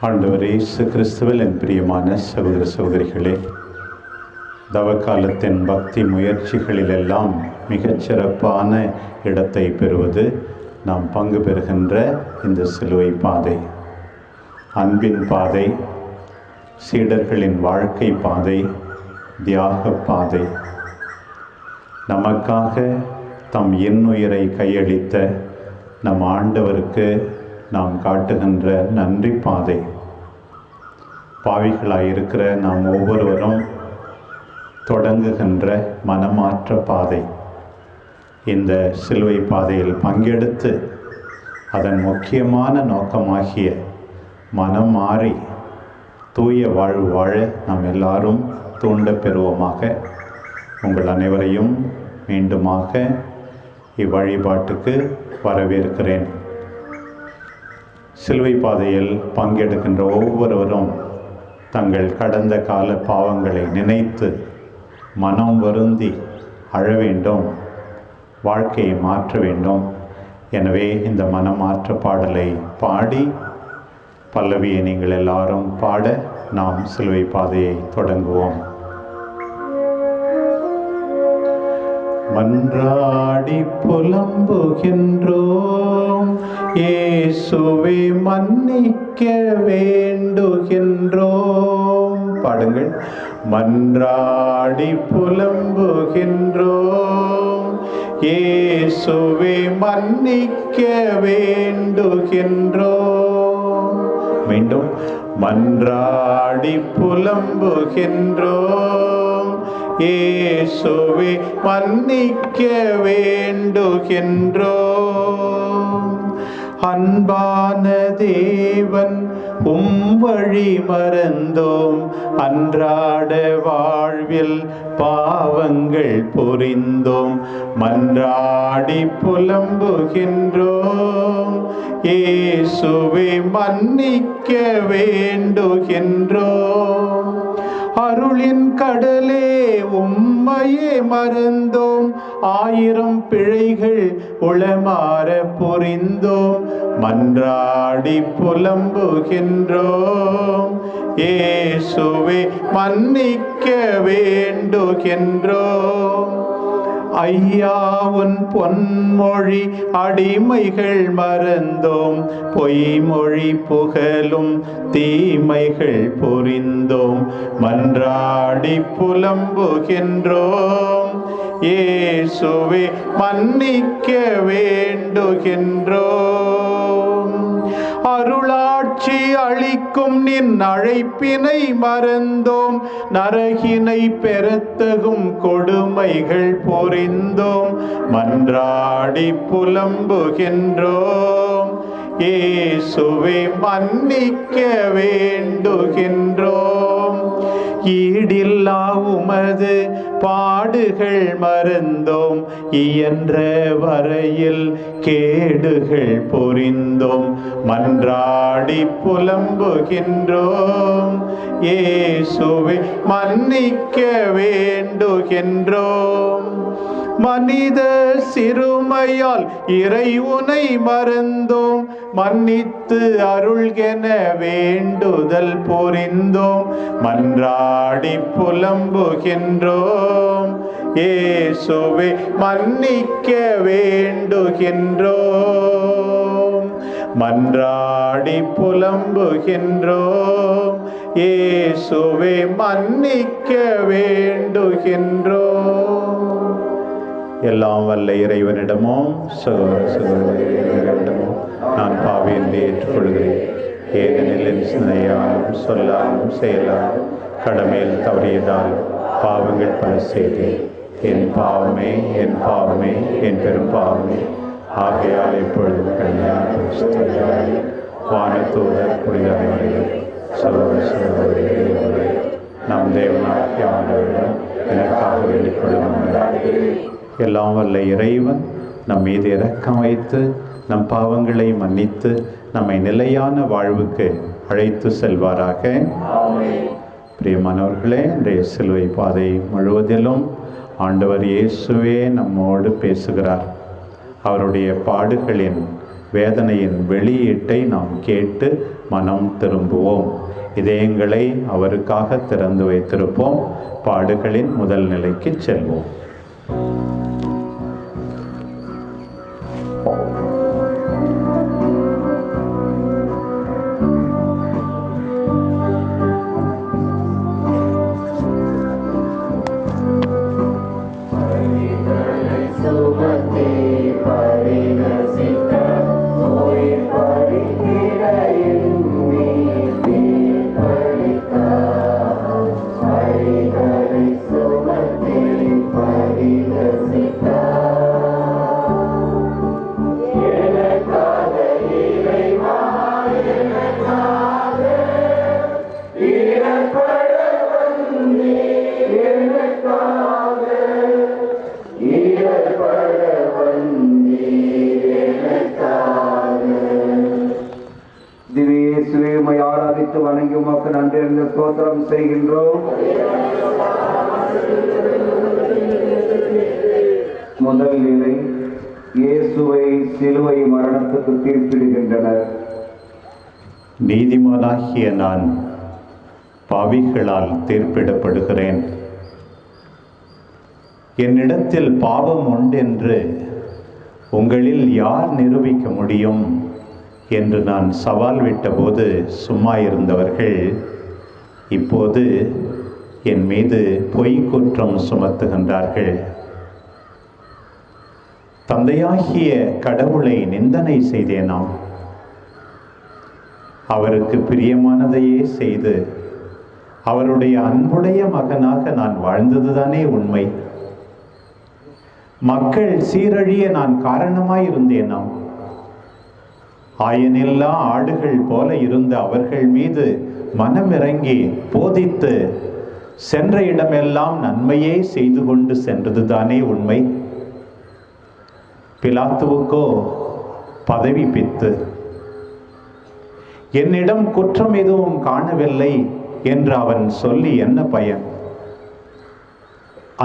ஆண்டவர் இயேசு கிறிஸ்துவில் என் பிரியமான சகோதர சகோதரிகளே, தவக்காலத்தின் பக்தி முயற்சிகளிலெல்லாம் மிகச்சிறப்பான இடத்தை பெறுவது நாம் பங்கு பெறுகின்ற இந்த சிலுவை பாதை. அன்பின் பாதை, சீடர்களின் வாழ்க்கை பாதை, தியாக பாதை. நமக்காக தம் இன்னுயிரை கையளித்த நம் ஆண்டவருக்கு நாம் காட்டுகின்ற நன்றி பாதை. பாவிகளாயிருக்கிற நாம் ஒவ்வொருவரும் தொடங்குகின்ற மனமாற்ற பாதை. இந்த சிலுவை பாதையில் பங்கெடுத்து அதன் முக்கியமான நோக்கமாகிய மனம் மாறி தூய வாழ்வு வாழ நாம் எல்லாரும் தூண்ட பெறுவோமாக. உங்கள் அனைவரையும் மீண்டுமாக இவ்வழிபாட்டுக்கு வரவேற்கிறேன். சிலுவை பாதையில் பங்கெடுக்கின்ற ஒவ்வொருவரும் தங்கள் கடந்த கால பாவங்களை நினைத்து மனம் வருந்தி அழ வேண்டும், வாழ்க்கையை மாற்ற வேண்டும். எனவே இந்த மனமாற்ற பாடலை பாடி பல்லவியை நீங்கள் எல்லாரும் பாட நாம் சிலுவை பாதையை தொடங்குவோம். மன்றாடி புலம்புகின்றோம், இயேசுவை மன்னிக்க வேண்டுகின்றோம். பாடுங்கள். மன்றாடி புலம்புகின்றோம், இயேசுவை மன்னிக்க வேண்டுகின்றோம். மீண்டும். மன்றாடி புலம்புகின்றோம், இயேசுவை மன்னிக்க வேண்டுகின்றோம். அன்பான தேவன் வழி மறந்தோம், அன்றாட வாழ்வில் பாவங்கள் புரிந்தோம். மன்றாடி புலம்புகின்றோம், இயேசுவை மன்னிக்க வேண்டுகின்றோம். அருளின் கடலே உம்மையே மறந்தோம், ஆயிரம் பிழைகள் உளமாற புரிந்தோம். மன்றாடி புலம்புகின்றோம், இயேசுவை மன்னிக்க வேண்டுகின்றோம். ஐயா உன் பொன்மொழி அடிமைகள் மறந்தோம், பொய்மொழி புகழும் தீமைகள் புரிந்தோம். மன்றாடி புலம்புகின்றோம், இயேசுவை மன்னிக்க வேண்டுகின்றோம். அருளாட்சி அளிக்கும் நின் அழைப்பினை மறந்தோம், நரகினை பெறத்தகும் கொடுமைகள் புரிந்தோம். மன்றாடி புலம்புகின்றோம், இயேசுவை மன்னிக்க வேண்டுகின்றோம். ஈடில்லா உமது பாடுகள் மறந்தோம், இயன்ற வரையில் கேடுகள் புரிந்தோம். மன்றாடி புலம்புகின்றோம், இயேசுவை மன்னிக்க வேண்டுகின்றோம். மனித சிறுமையால் இறைவனை மறந்தோம், மன்னித்து அருள்கென வேண்டுதல் புரிந்தோம். மன்றாடி புலம்புகின்றோம், இயேசுவை மன்னிக்க வேண்டுகின்றோம். மன்றாடி புலம்புகின்றோம், இயேசுவை மன்னிக்க வேண்டுகின்றோம். எல்லாம் வல்ல இறைவனிடமும் சகோதர சகோதரிகளிடமும் நான் பாவி என்று ஏற்றுக்கொள்கிறேன். ஏனெனில் என் சிந்தையாலும் சொல்லாலும் செயலாலும் கடமையில் தவறியதால் பாவங்கள் பல செய்தேன். என் பாவமே, என் பாவமே, என் பெரும் பாவமே. ஆகையால் எப்பொழுதும் கல்யாண வானத்தூதர் புனித அனைவரையும் சகோதர சகோதரிகளை நம் தேவனாகிய ஆண்டவரிடம் எனக்காக வேண்டிக் கொள்ளும். எல்லாம் வல்ல இறைவன் நம் மீது இரக்கம் வைத்து நம் பாவங்களை மன்னித்து நம்மை நிலையான வாழ்வுக்கு அழைத்து செல்வாராக. பிரியமானவர்களே, இன்றைய சிலுவை பாதை முழுவதிலும் ஆண்டவர் இயேசுவே நம்மோடு பேசுகிறார். அவருடைய பாடுகளின் வேதனையின் வெளியீட்டை நாம் கேட்டு மனம் திரும்புவோம். இதயங்களை அவருக்காக திறந்து வைத்திருப்போம். பாடுகளின் முதல் நிலைக்கு செல்வோம். வணங்கி உமக்கு நன்றி என்ற ஸ்தோத்திரம் செய்கின்றோம். முதல் நிலை, இயேசுவை சிலுவை மரணத்துக்கு தீர்ப்பிடுகின்றனர். நீதிமானாகிய நான் பாவிகளால் தீர்ப்பிடப்படுகிறேன். என்னிடத்தில் பாவம் உண்டென்று உங்களில் யார் நிரூபிக்க முடியும் என்று நான் சவால் விட்டபோது சும்மா இருந்தவர்கள் இப்போது என் மீது பொய் குற்றம் சுமத்துகின்றார்கள். தந்தையாகிய கடவுளை நிந்தனை செய்தேனாம். அவருக்கு பிரியமானதையே செய்து அவருடைய அன்புடைய மகனாக நான் வாழ்ந்ததுதானே உண்மை. மக்கள் சீரழிய நான் காரணமாயிருந்தேனாம். ஆயனில்லா ஆடுகள் போல இருந்த அவர்கள் மீது மனமிறங்கி போதித்து சென்ற இடமெல்லாம் நன்மையே செய்து கொண்டு சென்றதுதானே உண்மை. பிலாத்துவுக்கோ பதவி பித்து, என்னிடம் குற்றம் எதுவும் காணவில்லை என்று அவன் சொல்லி என்ன பயன்?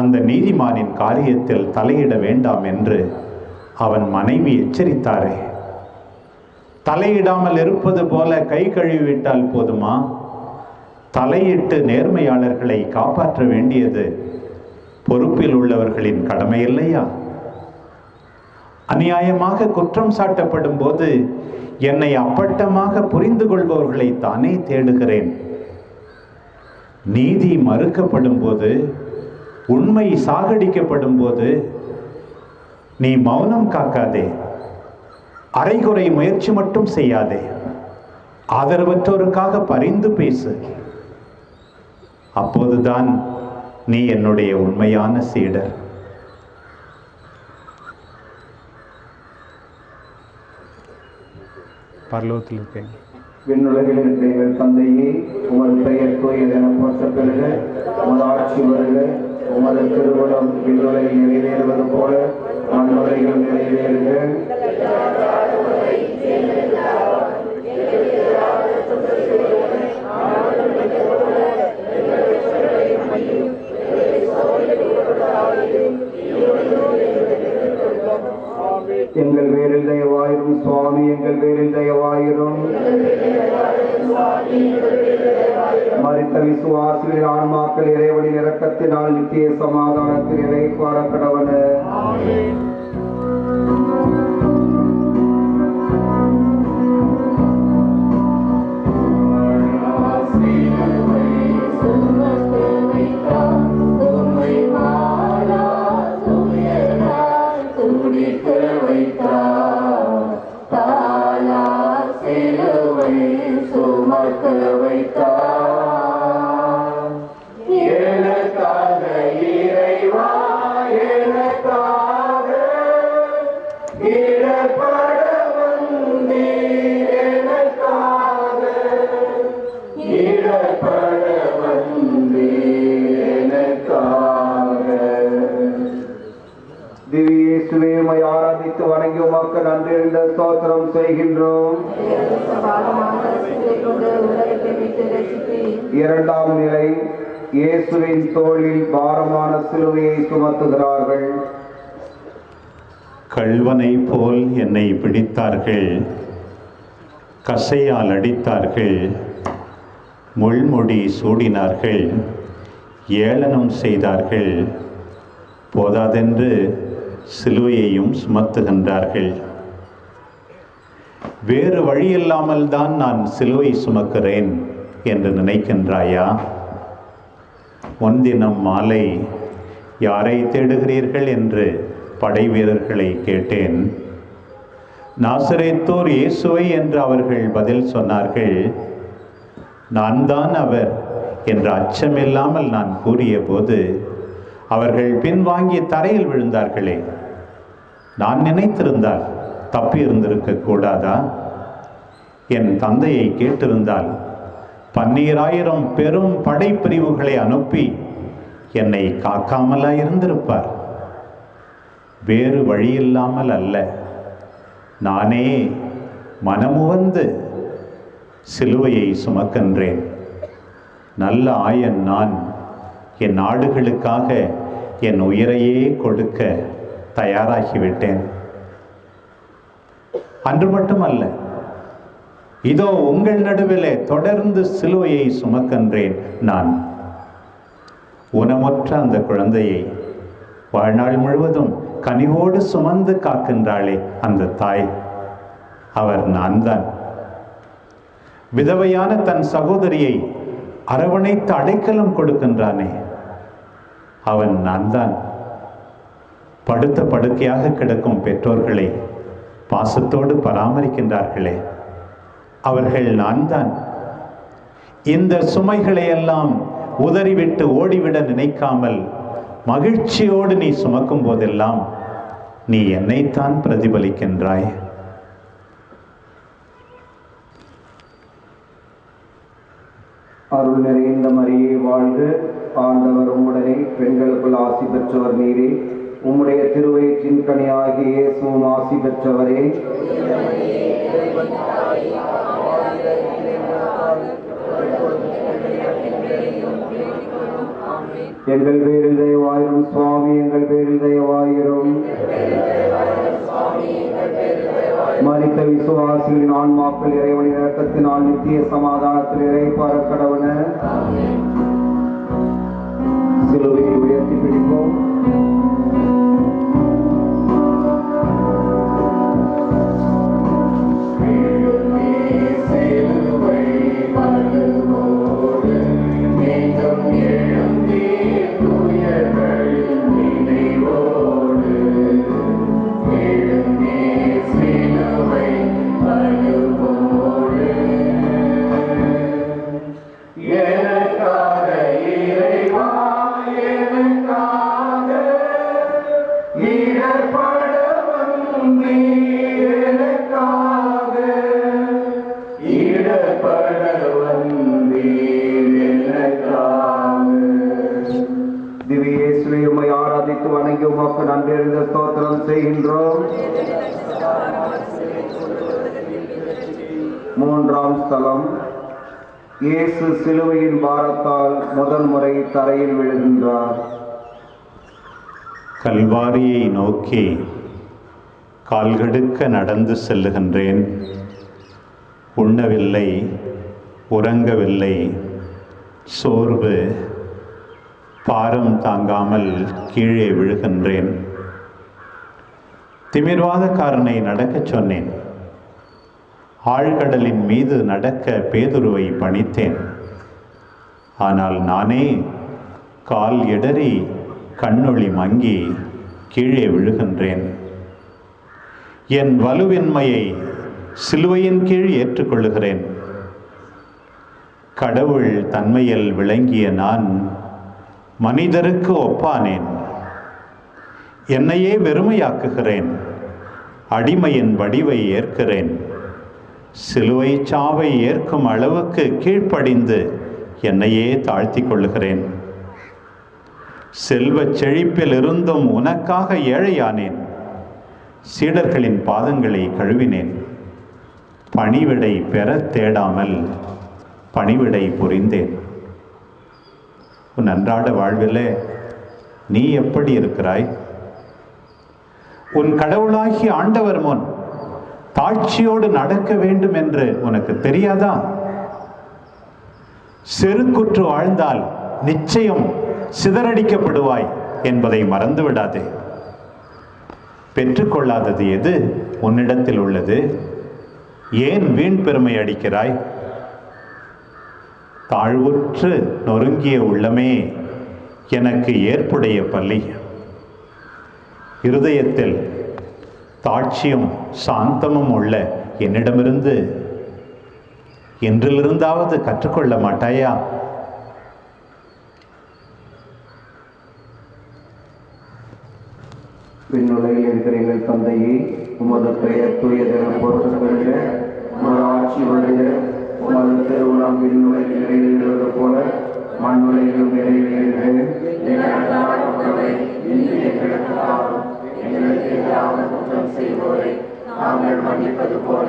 அந்த நீதிமானின் காரியத்தில் தலையிட வேண்டாம் என்று அவன் மனைவி எச்சரித்தாரே. தலையிடாமல் இருப்பது போல கை கழுவிவிட்டால் போதுமா? தலையிட்டு நேர்மையாளர்களை காப்பாற்ற வேண்டியது பொறுப்பில் உள்ளவர்களின் கடமை இல்லையா? அநியாயமாக குற்றம் சாட்டப்படும் போது என்னை அப்பட்டமாக புரிந்து கொள்பவர்களை தானே தேடுகிறேன். நீதி மறுக்கப்படும் போது, உண்மை சாகடிக்கப்படும் போது நீ மௌனம் காக்காதே. அரைகுறை முயற்சி மட்டும் செய்யாதே. ஆதரவற்றோருக்காக பரிந்து பேசு. அப்போதுதான் நீ என்னுடைய உண்மையான சீடர். பரலோகத்தில் இருக்கேன். விண்ணுலகில் இருக்கிற எங்கள் தந்தையே, உமது பெயர் தூயதென போற்றப் பெறுக. உமது ஆட்சி வருக. உமது திருவுளம் விண்ணுலகில் நிறைவேறுவது போல மண்ணுலகில் நிறைவேறுக. எங்கள் பேரில் தயவாயிரும் சுவாமி, எங்கள் பேரில் தயவாயிரும். மரித்த விசுவாசிகளின் ஆன்மாக்கள் இறைவனின் இரக்கத்தினால் நித்திய சமாதானத்தில் இளைப்பாற கடவன. ஆராதித்து வணங்கி உமக்கு நன்றி என்ற ஸ்தோத்திரம் செய்கின்றோம். இரண்டாம் நிலை, இயேசுவின் தோளில் பாரமான சிலுவையை சுமத்துகிறார்கள். கள்வனை போல் என்னை பிடித்தார்கள், கசையால் அடித்தார்கள், முள்முடி சூடினார்கள், ஏளனம் செய்தார்கள், போதாதென்று சிலுவையையும் சுமத்துகின்றார்கள். வேறு வழியில்லாமல் தான் நான் சிலுவை சுமக்கிறேன் என்று நினைக்கின்றாயா? முன்தினம் மாலை யாரை தேடுகிறீர்கள் என்று படை வீரர்களை கேட்டேன். நாசரேத்தோர் இயேசுவை என்று அவர்கள் பதில் சொன்னார்கள். நான் தான் அவர் என்ற அச்சமில்லாமல் நான் கூறிய போது அவர்கள் பின்வாங்கி தரையில் விழுந்தார்களே. நான் நினைத்திருந்தால் தப்பி இருந்திருக்க கூடாதா? என் தந்தையை கேட்டிருந்தால் 12,000 பெரும் படைப்பிரிவுகளை அனுப்பி என்னை காக்காமலா இருந்திருப்பார். வேறு வழியில்லாமல் அல்ல, நானே மனமுவந்து சிலுவையை சுமக்கின்றேன். நல்ல ஆயன் நான் என் நாடுகளுக்காக என் உயிரையே கொடுக்க தயாராகிவிட்டேன். அன்று மட்டுமல்ல, இதோ உங்கள் நடுவிலே தொடர்ந்து சிலுவையை சுமக்கின்றேன். நான் ஊனமுற்ற அந்த குழந்தையை வாழ்நாள் முழுவதும் கனிவோடு சுமந்து காக்கின்றாளே அந்த தாய், அவர் நான் தான். விதவையான தன் சகோதரியை அரவணைத்து அடைக்கலம் கொடுக்கின்றானே, அவன் நான் தான். படுத்த படுக்கையாக கிடக்கும் பெற்றோர்களை பாசத்தோடு பராமரிக்கின்றார்களே, அவர்கள் நான் தான். இந்த சுமைகளை எல்லாம் உதறிவிட்டு ஓடிவிட நினைக்காமல் மகிழ்ச்சியோடு நீ சுமக்கும் போதெல்லாம் நீ என்னைத்தான் பிரதிபலிக்கின்றாய். அருள் நிறைந்த மரியே வாழ்க, ஆண்டவர் உம்முடனே, பெண்களுக்குள் ஆசி பெற்றவர் நீரே. உம்முடைய திருவயிற்றின் கனியாகிய இயேசுவும் ஆசி பெற்றவரே. எங்கள் பேரில் தயவாயிரும் சுவாமி, எங்கள் பேரில் தயவாயிரும். மரித்த விசுவாசிகளின் ஆன்மாக்கள் இறைவனின் இரக்கத்தினால் நித்திய சமாதானத்தில் இறைப்பார கடவுள. சிலுவையை உயர்த்தி பிடிப்போம். வணங்கி உமக்கு நன்றியறிந்த ஸ்தோத்திரம் செய்கின்றோம். மூன்றாம் ஸ்தலம், இயேசு சிலுவையின் பாரத்தால் முதல் முறை தரையில் விழுகின்றார். கல்வாரியை நோக்கி கால்கடுக்க நடந்து செல்லுகின்றேன். உண்ணவில்லை, உறங்கவில்லை, சோர்வு, பாரம் தாங்காமல் கீழே விழுகின்றேன். திமிர்வாதக்காரனை நடக்கச் சொன்னேன். ஆழ்கடலின் மீது நடக்க பேதுருவை பணித்தேன். ஆனால் நானே கால் இடறி கண்ணொளி மங்கி கீழே விழுகின்றேன். என் வலுவின்மையை சிலுவையின் கீழ் ஏற்றுக்கொள்ளுகிறேன். கடவுள் தன்மையில் விளங்கிய நான் மனிதருக்கு ஒப்பானேன். என்னையே வெறுமையாக்குகிறேன். அடிமையின் வடிவை ஏற்கிறேன். சிலுவை சாவை ஏற்கும் அளவுக்கு கீழ்ப்படிந்து என்னையே தாழ்த்தி கொள்ளுகிறேன். செல்வச் செழிப்பில் இருந்தும் உனக்காக ஏழையானேன். சீடர்களின் பாதங்களை கழுவினேன். பணிவிடை பெற தேடாமல் பணிவிடை புரிந்தேன். உன் அன்றாட வாழ்விலே நீ எப்படி இருக்கிறாய்? உன் கடவுளாகிய ஆண்டவர் முன் தாழ்ச்சியோடு நடக்க வேண்டும் என்று உனக்கு தெரியாதா? செருக்குற்று வாழ்ந்தால் நிச்சயம் சிதறடிக்கப்படுவாய் என்பதை மறந்து விடாதே. பெற்றுக்கொள்ளாதது எது உன்னிடத்தில் உள்ளது? ஏன் வீண் பெருமை அடிக்கிறாய்? தாழ்வுற்று நொறுங்கிய உள்ளமே எனக்கு ஏற்புடைய பள்ளி. இருதயத்தில் தாட்சியும் சாந்தமும் உள்ள என்னிடமிருந்து என்றிலிருந்தாவது கற்றுக்கொள்ள மாட்டாயா? விண்ணுலகில் இருக்கிற எங்கள் தந்தையே, உமது பெயர் தூயதென போற்றப்படுக. உமது ஆட்சி வருக. உமது திருவுளம் விண்ணுலகில் நிறைவேறுவது போல மண்ணுலகிலும் நிறைவேறுக. குற்றம் செய்வோரை நாங்கள் மன்னிப்பது போல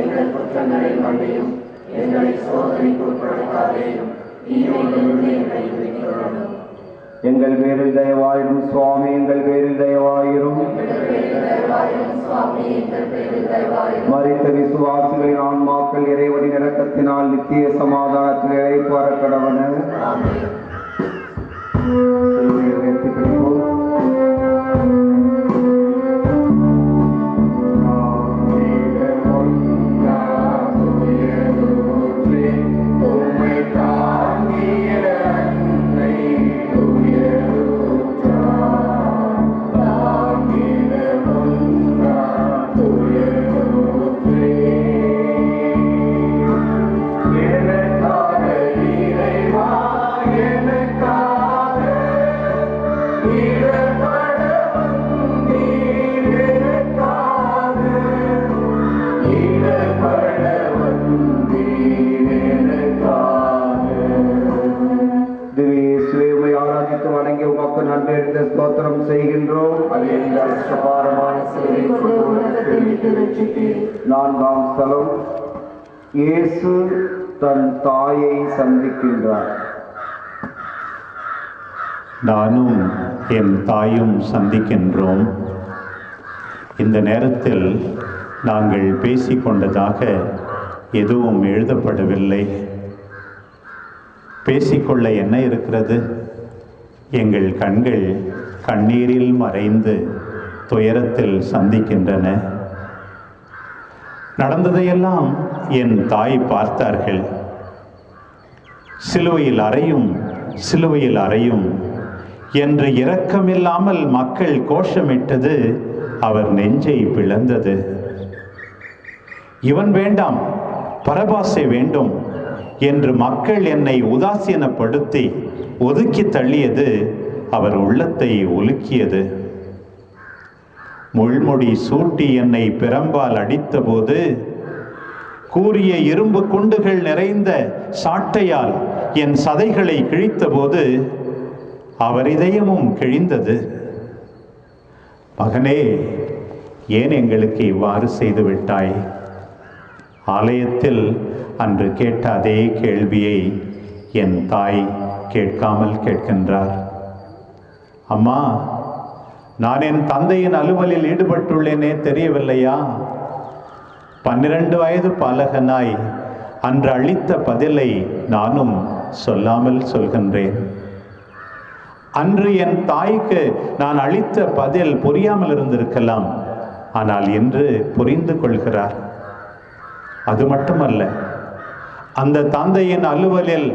எங்கள் குற்றங்களை மன்னியும். எங்களை சோதனைக்கு உட்படுத்தாதேயும், தீமையிலிருந்து எங்களை விடுவித்தருளும். எங்கள் பேரில் தயவாயிரும் சுவாமி, எங்கள் பேரில் தயவாயிரும். மரித்த விசுவாசிகளின் ஆன்மாக்கள் இறைவனின் இரக்கத்தினால் நித்திய சமாதானத்தில் இழைப்பார கடவன. ஸ்தோத்திரம் செய்கின்றோம். நான்காம் ஸ்தலம், இயேசு தன் தாயை சந்திக்கின்றார். நானும் என் தாயும் சந்திக்கின்றோம். இந்த நேரத்தில் நாங்கள் பேசிக்கொண்டதாக எதுவும் எழுதப்படவில்லை. பேசிக்கொள்ள என்ன இருக்கிறது? எங்கள் கண்கள் கண்ணீரில் மறைந்து துயரத்தில் சந்திக்கின்றன. நடந்ததையெல்லாம் என் தாய் பார்த்தார்கள். சிலுவையில் அறையும், சிலுவையில் அறையும் என்று இரக்கமில்லாமல் மக்கள் கோஷமிட்டது அவர் நெஞ்சை பிளந்தது. இவன் வேண்டாம், பரபாசை வேண்டும் என்று மக்கள் என்னை உதாசீனப்படுத்தி ஒதுக்கி தள்ளியது அவர் உள்ளத்தை உலுக்கியது. முள்முடி சூட்டி என்னை பிரம்பால் அடித்தபோது, கூரிய இரும்பு குண்டுகள் நிறைந்த சாட்டையால் என் சதைகளை கிழித்தபோது அவர் இதயமும் கிழிந்தது. மகனே, ஏன் எங்களுக்கு இவ்வாறு செய்து விட்டாய்? ஆலயத்தில் அன்று கேட்ட அதே கேள்வியை என் தாய் கேட்காமல் கேட்கின்றார். அம்மா, நான் என் தந்தையின் அலுவலில் ஈடுபட்டுள்ளேனே தெரியவில்லையா? 12 வயது பாலகனாய் அன்று அளித்த பதிலை நானும் சொல்லாமல் சொல்கின்றேன். அன்று என் தாய்க்கு நான் அளித்த பதில் புரியாமல் இருந்திருக்கலாம். ஆனால் இன்று புரிந்து கொள்கிறார். அது மட்டுமல்ல, அந்த தந்தையின் அலுவலில்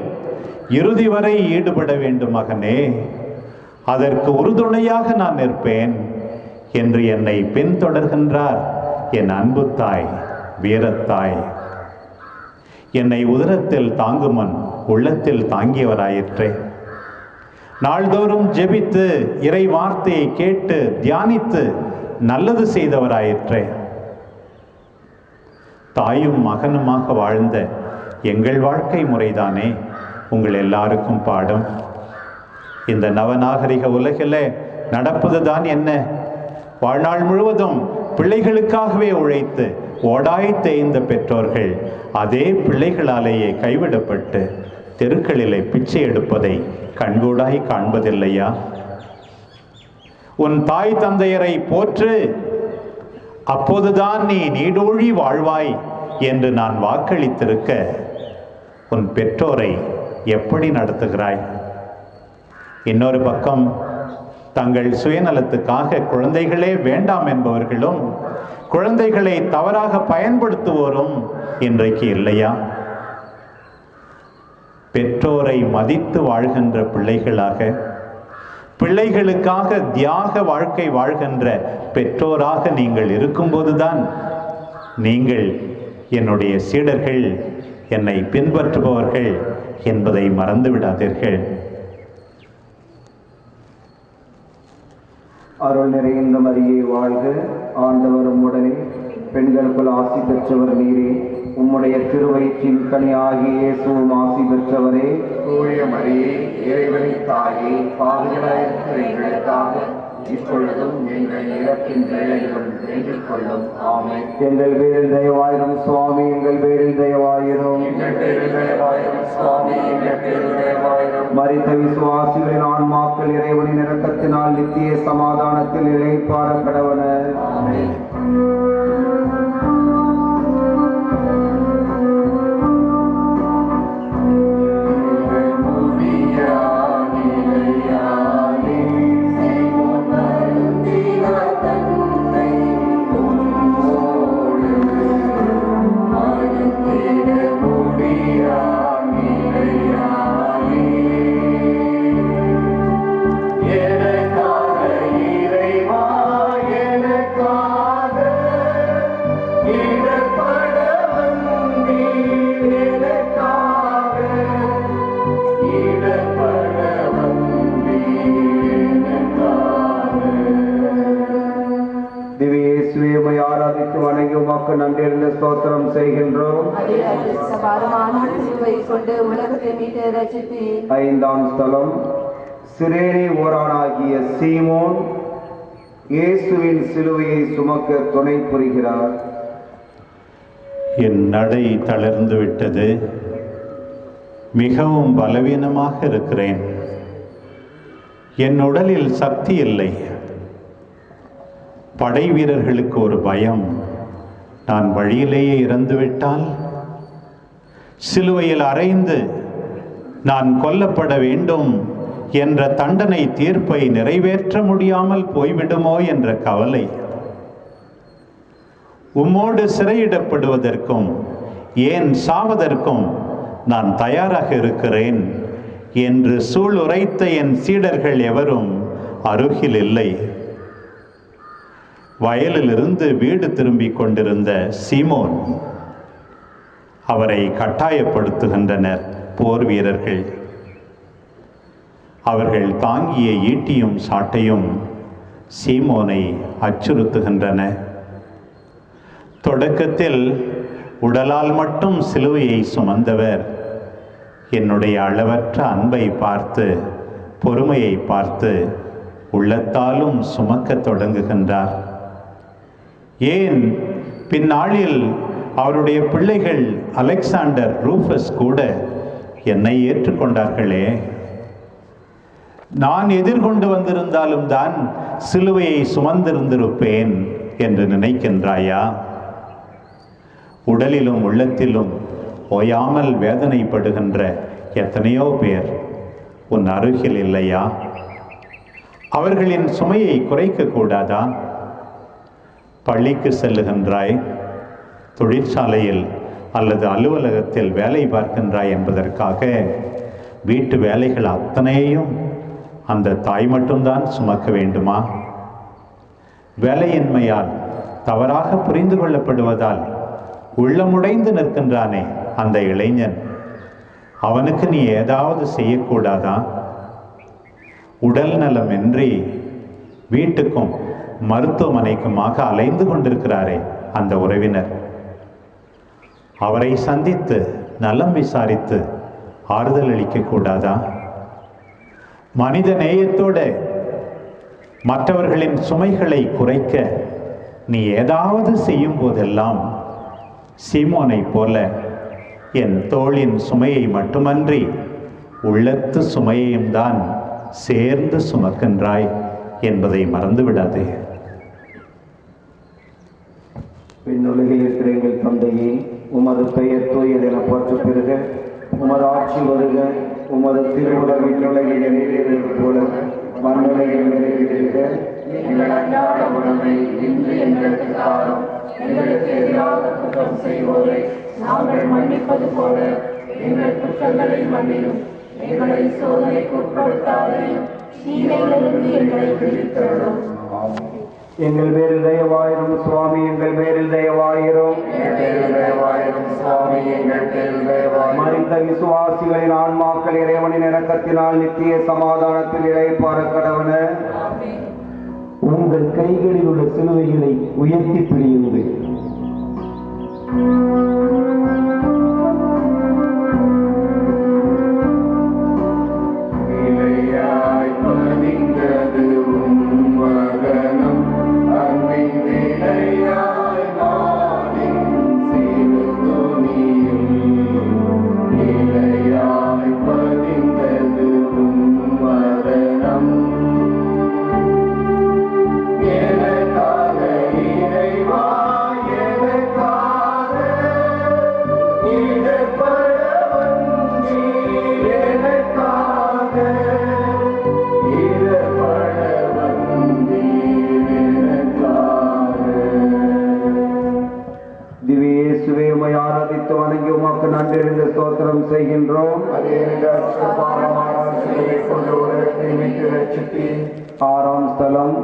இறுதி வரை ஈடுபட வேண்டும் மகனே, அதற்கு உறுதுணையாக நான் நிற்பேன் என்று என்னை பின்தொடர்கின்றார் என் அன்பு தாய், வீரத்தாய். என்னை உதரத்தில் தாங்குமன் உள்ளத்தில் தாங்கியவராயிற்றே. நாள்தோறும் ஜெபித்து இறை வார்த்தையை கேட்டு தியானித்து நல்லது செய்தவராயிற்றே. தாயும் மகனுமாக வாழ்ந்த எங்கள் வாழ்க்கை முறைதானே உங்கள் எல்லாருக்கும் பாடம். இந்த நவநாகரிக உலகில் நடப்பதுதான் என்ன? வாழ்நாள் முழுவதும் பிள்ளைகளுக்காகவே உழைத்து ஓடாய் தேய்ந்த பெற்றோர்கள் அதே பிள்ளைகளாலேயே கைவிடப்பட்டு தெருக்களிலே பிச்சை எடுப்பதை கண்கூடாய் காண்பதில்லையா? உன் தாய் தந்தையரை போற்று, அப்போதுதான் நீ நீடூழி வாழ்வாய் என்று நான் வாக்களித்திருக்க உன் பெற்றோரை எப்படி நடத்துகிறாய்? இன்னொரு பக்கம் தங்கள் சுயநலத்துக்காக குழந்தைகளே வேண்டாம் என்பவர்களும் குழந்தைகளை தவறாக பயன்படுத்துவோரும் இன்றைக்கு இல்லையா? பெற்றோரை மதித்து வாழ்கின்ற பிள்ளைகளாக, பிள்ளைகளுக்காக தியாக வாழ்க்கை வாழ்கின்ற பெற்றோராக நீங்கள் இருக்கும்போதுதான் நீங்கள் என்னுடைய சீடர்கள், என்னை பின்பற்றுபவர்கள் என்பதை மறந்து விடாதீர்கள். அருள் நிறைந்த மரியே வாழ்க, ஆண்டவர் உம்முடனே, பெண்களுக்குள் ஆசி பெற்றவர் நீரே, உம்முடைய திருவயிற்றின் கனி ஆகிய இயேசுவும் ஆசி பெற்றவரே. தூய மரியே, இறைவனின் தாயே, பாவிகளாயிருக்கிற எங்களுக்காக இப்பொழுதும் எங்கள் இறப்பின் வேளையிலும் வேண்டிக் கொள்ளும். ஆமென். எங்கள் பேரில் தயவாயிரும் சுவாமி, எங்கள் பேரில் தயவாயிரும். எங்கள் பேரில் தயவாயிரும் சுவாமி, எங்கள் பேரில் தயவாயிரும். மரித்த விசுவாசிகளின் ஆன்மாக்கள் இறைவனின் இரக்கத்தினால் நித்திய சமாதானத்தில் இளைப்பாற கடவன. ஆமென். நன்றியறிந்த ஸ்தோத்திரம் செய்கின்றோம். ஐந்தாம் ஸ்தலம், சிரேனி ஓரானாகிய சீமோன் இயேசுவின் சிலுவையை சுமக்க துணை புரிகிறார். என் நடை தளர்ந்து விட்டது, மிகவும் பலவீனமாக இருக்கிறேன், என் உடலில் சக்தி இல்லை. படை வீரர்களுக்கு ஒரு பயம், நான் வழியிலேயே இறந்துவிட்டால், சிலுவையில் அறைந்து நான் கொல்லப்பட வேண்டும் என்ற தண்டனை தீர்ப்பை நிறைவேற்ற முடியாமல் போய்விடுமோ என்ற கவலை. உம்மோடு சிறையிடப்படுவதற்கும் ஏன் சாவதற்கும் நான் தயாராக இருக்கிறேன் என்று சூளுரைத்த என் சீடர்கள் எவரும் அருகில் இல்லை. வயலிலிருந்து வீடு திரும்பிக் கொண்டிருந்த சீமோன், அவரை கட்டாயப்படுத்துகின்றனர் போர் வீரர்கள். அவர்கள் தாங்கிய ஈட்டியும் சாட்டையும் சீமோனை அச்சுறுத்துகின்றன. தொடக்கத்தில் உடலால் மட்டும் சிலுவையை சுமந்தவர் என்னுடைய அளவற்ற அன்பை பார்த்து, பொறுமையை பார்த்து உள்ளத்தாலும் சுமக்க தொடங்குகின்றார். ஏன் பின்னாளில் அவருடைய பிள்ளைகள் அலெக்சாண்டர், ரூஃபஸ் கூட என்னை ஏற்றுக்கொண்டார்களே, நான் எதிர்கொண்டு வந்திருந்தாலும் தான் சிலுவையை சுமந்திருந்திருப்பேன் என்று நினைக்கின்றாயா? உடலிலும் உள்ளத்திலும் ஓயாமல் வேதனைப்படுகின்ற எத்தனையோ பேர் உன் அருகில் இல்லையா? அவர்களின் சுமையை குறைக்க கூடாதா? பள்ளிக்கு செல்லுகின்றாய், தொழிற்சாலையில் அல்லது அலுவலகத்தில் வேலை பார்க்கின்றாய் என்பதற்காக வீட்டு வேலைகள் அத்தனையும் அந்த தாய் மட்டும்தான் சுமக்க வேண்டுமா? வேலையின்மையால், தவறாக புரிந்து கொள்ளப்படுவதால் உள்ளமுடைந்து நிற்கின்றானே அந்த இளைஞன், அவனுக்கு நீ ஏதாவது செய்யக்கூடாதா? உடல் நலமின்றி வீட்டுக்கும் மருத்துவமனைக்குமாக அலைந்து கொண்டிருக்கிறாரே அந்த உறவினர், அவரை சந்தித்து நலம் விசாரித்து ஆறுதல் அளிக்க கூடாதா? மனித நேயத்தோடு மற்றவர்களின் சுமைகளை குறைக்க நீ ஏதாவது செய்யும் போதெல்லாம் சீமோனை போல என் தோளின் சுமையை மட்டுமன்றி உள்ளத்து சுமையையும் தான் சேர்ந்து சுமக்கின்றாய் என்பதை மறந்துவிடாதே. விண்ணுலகில் இருக்கிற எங்கள் தந்தையே, உமது பெயர் தூயதென போற்றப் பெறுக. உமது ஆட்சி வருக. உமது திருவுளம் விண்ணுலகில் நிறைவேறுவது போல மண்ணுலகில் நிறைவேறுக. எங்கள் அன்றாட உணவை இன்று எங்களுக்கு தாரும். எங்களுக்கு எதிராக குற்றம் செய்வோரை நாங்கள் மன்னிப்பது போல எங்கள் குற்றங்களை மன்னியும். எங்களை சோதனைக்கு உட்படுத்தாதையும் தீமையிலிருந்து எங்களை விடுவித்தருளும். எங்கள் பேரில் தயவாயிரும் சுவாமி, எங்கள் பேரில் தயவாயிரும். சுவாமி, எங்கள் பேரில் தயவாயிரும். மரித்த விசுவாசிகளின் ஆன்மாக்கள் இறைவனின் இரக்கத்தினால் நித்திய சமாதானத்தில் இளைப்பாற கடவன. உங்கள் கைகளில் உள்ள சிலுவைகளை உயர்த்தி பிடியுங்கள். நன்றிருந்த ஸ்தோத்திரம் செய்கின்றோம். ஆறாம் ஸ்தலம்,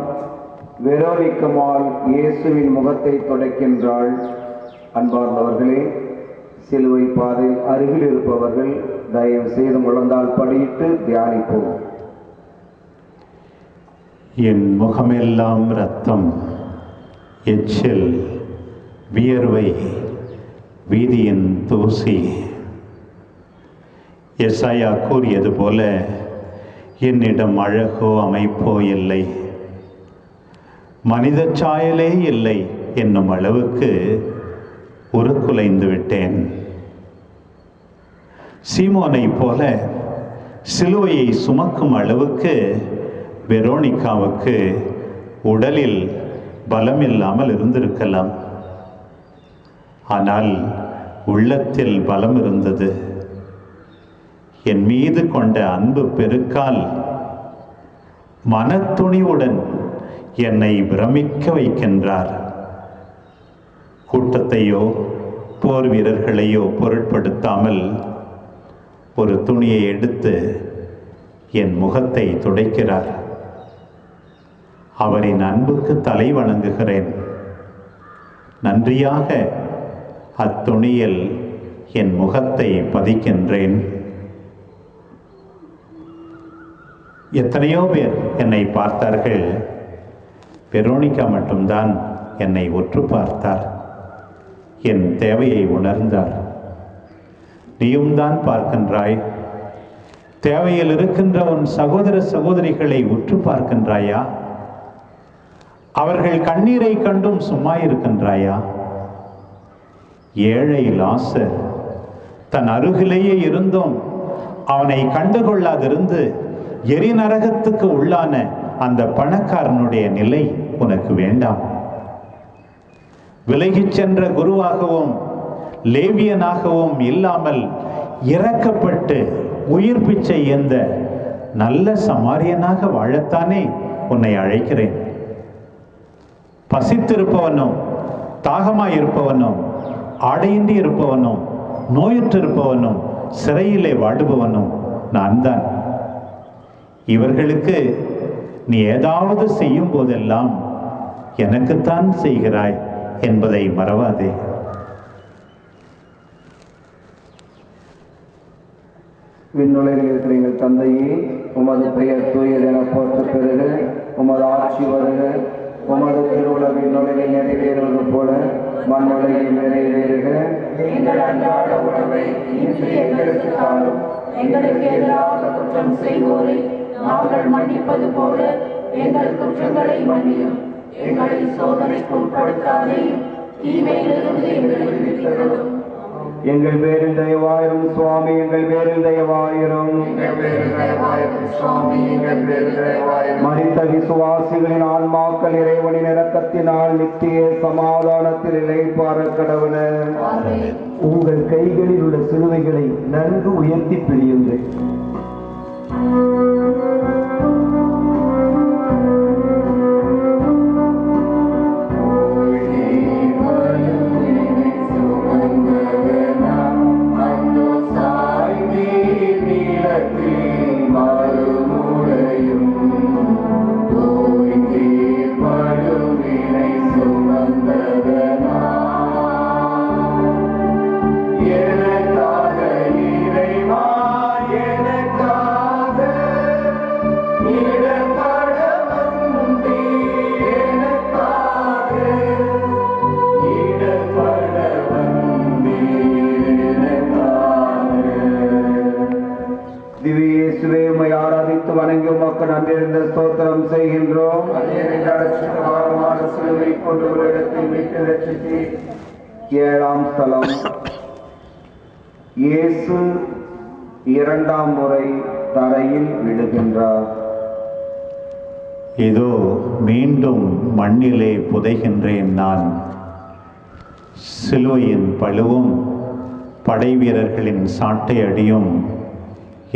வெரோனிக்கமால் இயேசுவின் முகத்தை துடைக்கின்றாள். அன்பார்ந்தவர்களே, சிலுவை பாதையில் அருகில் இருப்பவர்கள் தயவு செய்து முழந்தால் படியிட்டு தியானிப்போம். என் முகமெல்லாம் இரத்தம், எச்சில், வியர்வை, வீதியின் தூசி. எசாயா கூறியது போல என்னிடம் அழகோ அமைப்போ இல்லை, மனித சாயலே இல்லை என்னும் அளவுக்கு உருக்குலைந்து விட்டேன். சீமோனை போல சிலுவையை சுமக்கும் அளவுக்கு வெரோனிக்காவுக்கு உடலில் பலமில்லாமல் இருந்திருக்கலாம். ஆனால் உள்ளத்தில் பலம் இருந்தது. என் மீது கொண்ட அன்பு பெருக்கால் மனத்துணிவுடன் என்னை பிரமிக்க வைக்கின்றார். கூட்டத்தையோ போர் வீரர்களையோ பொருட்படுத்தாமல் ஒரு துணியை எடுத்து என் முகத்தை துடைக்கிறார். அவரின் அன்புக்கு தலை வணங்குகிறேன். நன்றியாக அத்துணியில் என் முகத்தை பதிக்கின்றேன். எத்தனையோ பேர் என்னை பார்த்தார்கள், வெரோனிக்கா மட்டும்தான் என்னை உற்று பார்த்தார். என் தேவையை உணர்ந்தார். நீயும் தான் பார்க்கின்றாய், தேவையில் இருக்கின்ற உன் சகோதர சகோதரிகளை உற்று பார்க்கின்றாயா? அவர்கள் கண்ணீரை கண்டும் சும்மா இருக்கின்றாயா? ஏழை லாசர் தன் அருகிலேயே இருந்தும் அவனை கண்டுகொள்ளாதிருந்து எரிநரகத்துக்கு உள்ளான அந்த பணக்காரனுடைய நிலை உனக்கு வேண்டாம். விலகிச் சென்ற குருவாகவும் லேவியனாகவும் இல்லாமல் இறக்கப்பட்டு உயிர் பிச்சை எந்த நல்ல சமாரியனாக வாழத்தானே உன்னை அழைக்கிறேன். பசித்திருப்பவனும் தாகமாயிருப்பவனும் ஆடையின்றி இருப்பவனும் நோயுற்று இருப்பவனும் சிறையிலே வாடுபவனும் நான் தான். இவர்களுக்கு நீ ஏதாவது செய்யும் போதெல்லாம் எனக்குத்தான் செய்கிறாய் என்பதை மறவாதே. விண்ணுலகில் இருக்கிற எங்கள் தந்தையே, உமது பெயர் தூயதென போற்றப் பெறுக. உமது ஆட்சி வருக. உமது திருவுளம் விண்ணுலகில் நிறைவேறுவது போல மண்ணுலகில் நிறைவேறுக. எங்கள் அன்றாட உணவை இன்று எங்களுக்கு தாரும். எங்களுக்கு எதிராக குற்றம் செய்வோரை நாங்கள் மன்னிப்பது போல எங்கள் குற்றங்களை மன்னியும். எங்களை சோதனைக்கு உட்படுத்தாதையும் தீமையிலிருந்து எங்களை விடுவித்தருளும். எங்கள் பேரில் தயவாயிரும் சுவாமி, எங்கள் பேரில் தயவாயிரும். மரித்த விசுவாசிகளின் ஆன்மாக்கள் இறைவனின் இரக்கத்தினால் நித்திய சமாதானத்தில் இளைப்பாற கடவுள. உங்கள் கைகளில் உள்ள சிலுவைகளை நன்கு உயர்த்தி பிடியுங்கள். வணங்கி உமக்கு நன்றிருந்த ஸ்தோத்திரம் செய்கின்றோம். ஏழாம் ஸ்தலம். இயேசு இரண்டாம் முறை தரையில் விடுகின்றார். இதோ மீண்டும் மண்ணிலே புதைகின்றேன் நான். சிலுவையின் பழுவும் படை வீரர்களின் சாட்டை அடியும்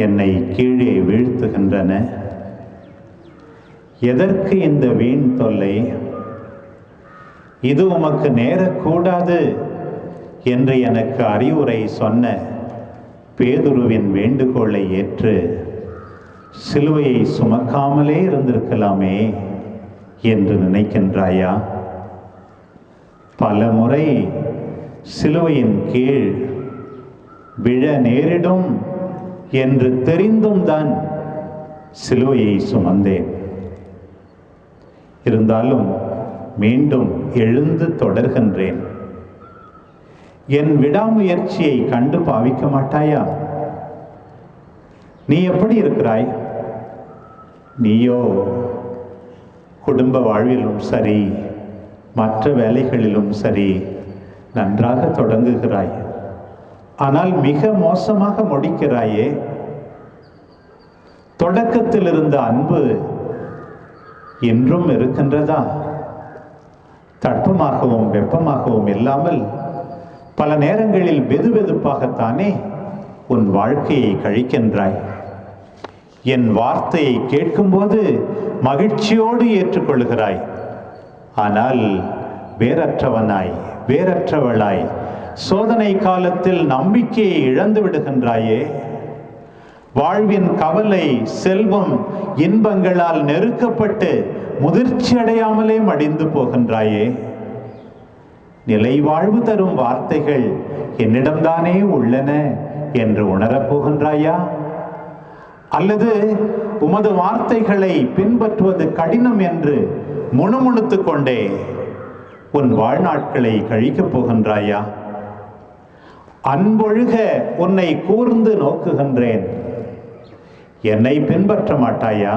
என்னை கீழே வீழ்த்துகின்றன. எதற்கு இந்த வீண் தொல்லை? இது உமக்கு நேரக்கூடாது என்று எனக்கு அறிவுரை சொன்ன பேதுருவின் வேண்டுகோளை ஏற்று சிலுவையை சுமக்காமலே இருந்திருக்கலாமே என்று நினைக்கின்றாயா? பல முறை சிலுவையின் கீழ் விழ நேரிடும் என்று தெரிந்தும் தான் சிலுவையை சுமந்தேன். இருந்தாலும் மீண்டும் எழுந்து தொடர்கின்றேன். என் விடாமுயற்சியை கண்டு பாவிக்க மாட்டாயா? நீ எப்படி இருக்கிறாய்? நீயோ குடும்ப வாழ்விலும் சரி, மற்ற வேலைகளிலும் சரி நன்றாக தொடங்குகிறாய். ஆனால் மிக மோசமாக முடிக்கிறாயே. தொடக்கத்தில் இருந்த அன்பு இன்றும் இருக்கின்றதா? தட்பமாகவும் வெப்பமாகவும் இல்லாமல் பல நேரங்களில் வெதுவெதுப்பாகத்தானே உன் வாழ்க்கையை கழிக்கின்றாய். என் வார்த்தையை கேட்கும்போது மகிழ்ச்சியோடு ஏற்றுக்கொள்கிறாய். ஆனால் வேறற்றவனாய், வேறற்றவளாய் சோதனை காலத்தில் நம்பிக்கையை இழந்து விடுகின்றாயே. வாழ்வின் கவலை, செல்வம், இன்பங்களால் நெருக்கப்பட்டு முதிர்ச்சி அடையாமலே மடிந்து போகின்றாயே. நிலை வாழ்வு தரும் வார்த்தைகள் என்னிடம்தானே உள்ளன என்று உணரப் போகின்றாயா? அல்லது உமது வார்த்தைகளை பின்பற்றுவது கடினம் என்று முணுமுணுத்துக் கொண்டே உன் வாழ்நாட்களை கழிக்கப் போகின்றாயா? அன்பொழுக உன்னை கூர்ந்து நோக்குகின்றேன். என்னை பின்பற்ற மாட்டாயா?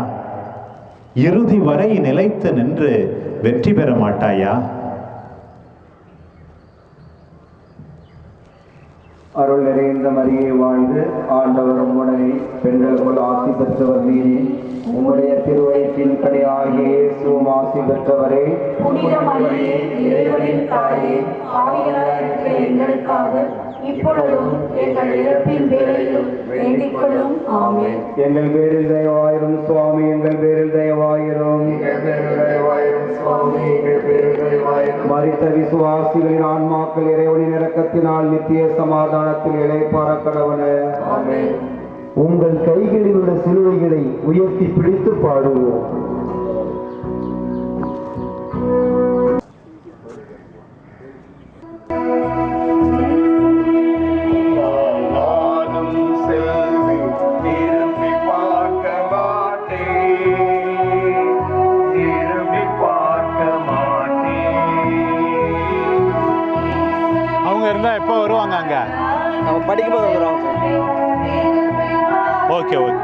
இறுதி வரை நிலைத்து நின்று வெற்றி பெற மாட்டாயா? அருள் நிறைந்த மரியே வாழ்க, ஆண்டவர் உம்முடனே, பெண்களுக்குள் ஆசி பெற்றவர் நீரே. உம்முடைய திருவயிற்றின் கனியாகிய இயேசுவும் ஆசி பெற்றவரே. புனித மரியே, இறைவனின் தாயே, பாவிகளாய் இருக்கிற எங்களுக்காக இப்பொழுதும் எங்கள் இறப்பின் வேளையிலும் வேண்டிக் கொள்ளும். ஆமென். எங்கள் பேரில் தயவாயிரும் சுவாமி, எங்கள் பேரில் தயவாயிரும். மரித்த விசுவாசிகளின் ஆன்மாக்கள் இறைவனின் இரக்கத்தினால் நித்திய சமாதானத்தில் இளைப்பாற கடவுளே. ஆமென். உங்கள் கைகளில் உள்ள சிலுவைகளை உயர்த்தி பிடித்து பாடுவோம். எப்போ வருவாங்க? அங்க அவங்க படிக்கும்போது வந்துடுவாங்க சார். Okay okay.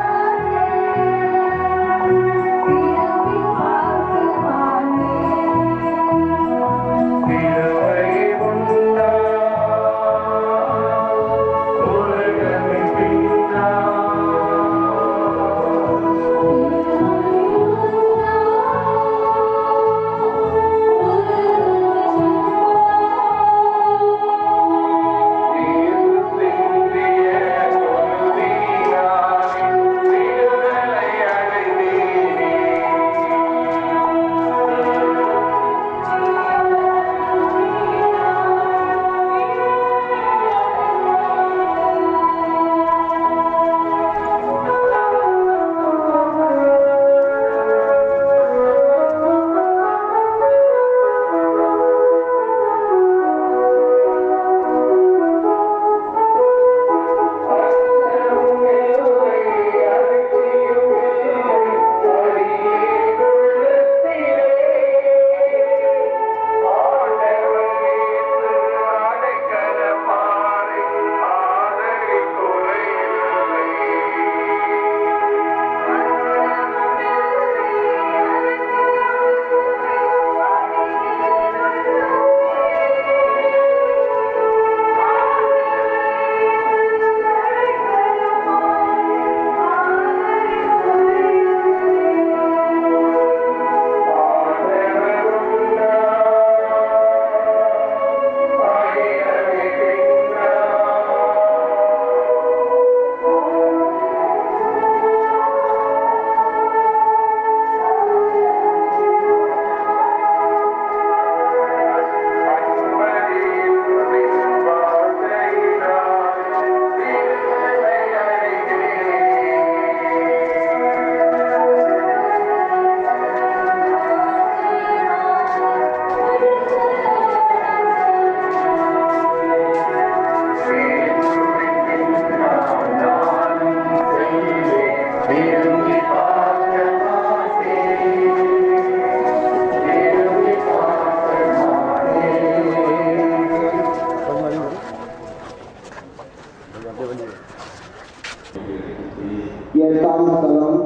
8ஆம் ஸ்தலம்.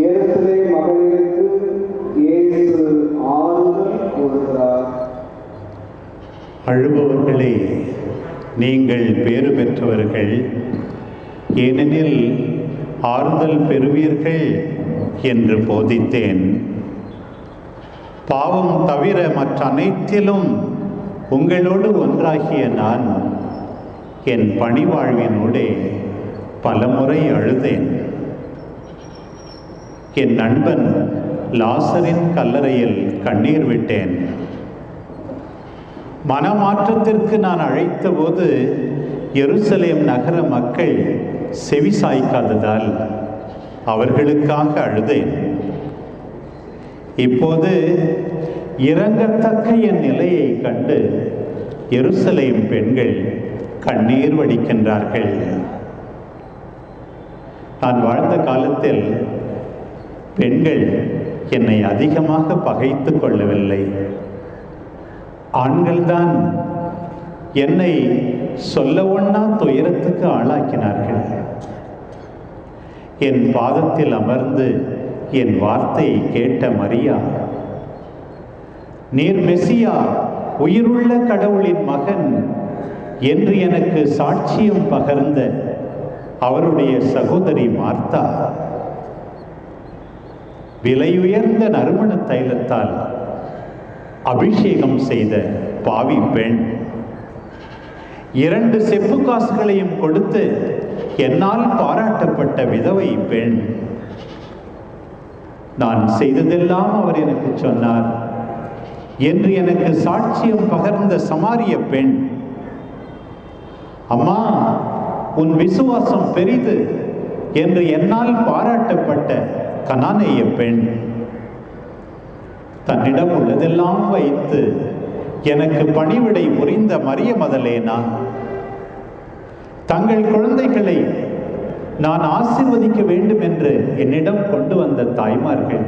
எருசலேம் மகளிருக்கு இயேசு ஆறுதல் கூறுகிறார். அழுபவர்களே, நீங்கள் பேறு பெற்றவர்கள், ஏனெனில் ஆறுதல் பெறுவீர்கள் என்று போதித்தேன். பாவம் தவிர மற்ற அனைத்திலும் உங்களோடு ஒன்றாகிய நான் என் பணிவாழ்வினோடே பலமுறை அழுதேன். என் நண்பன் லாசரின் கல்லறையில் கண்ணீர் விட்டேன். மனமாற்றத்திற்கு நான் அழைத்த போது எருசலேம் நகர மக்கள் செவி சாய்க்காததால் அவர்களுக்காக அழுதேன். இப்போது இரங்கத்தக்க என் நிலையை கண்டு எருசலேம் பெண்கள் கண்ணீர் வடிக்கின்றார்கள். நான் வாழ்ந்த காலத்தில் பெண்கள் என்னை அதிகமாக பகைத்து கொள்ளவில்லை. ஆண்கள்தான் என்னை சொல்ல ஒண்ணா துயரத்துக்கு ஆளாக்கினார்கள். என் பாதத்தில் அமர்ந்து என் வார்த்தையை கேட்ட மரியா, நீர் மெசியா, உயிருள்ள கடவுளின் மகன் என்று எனக்கு சாட்சியம் பகர்ந்த அவருடைய சகோதரி மார்த்தா, விலையுயர்ந்த நறுமண தைலத்தால் அபிஷேகம் செய்த பாவி பெண், 2 செப்பு காசுகளையும் கொடுத்து என்னால் பாராட்டப்பட்ட விதவை பெண், நான் செய்ததெல்லாம் அவர் எனக்கு சொன்னார் என்று எனக்கு சாட்சியம் பகர்ந்த சமாரிய பெண், அம்மா உன் விசுவாசம் பெரிது என்று என்னால் பாராட்டப்பட்ட கனானேய பெண், தன்னிடம் உள்ளதெல்லாம் வைத்து எனக்கு பணிவிடை புரிந்த மரிய மதலேனா, தங்கள் குழந்தைகளை நான் ஆசீர்வதிக்க வேண்டும் என்று என்னிடம் கொண்டு வந்த தாய்மார்கள்,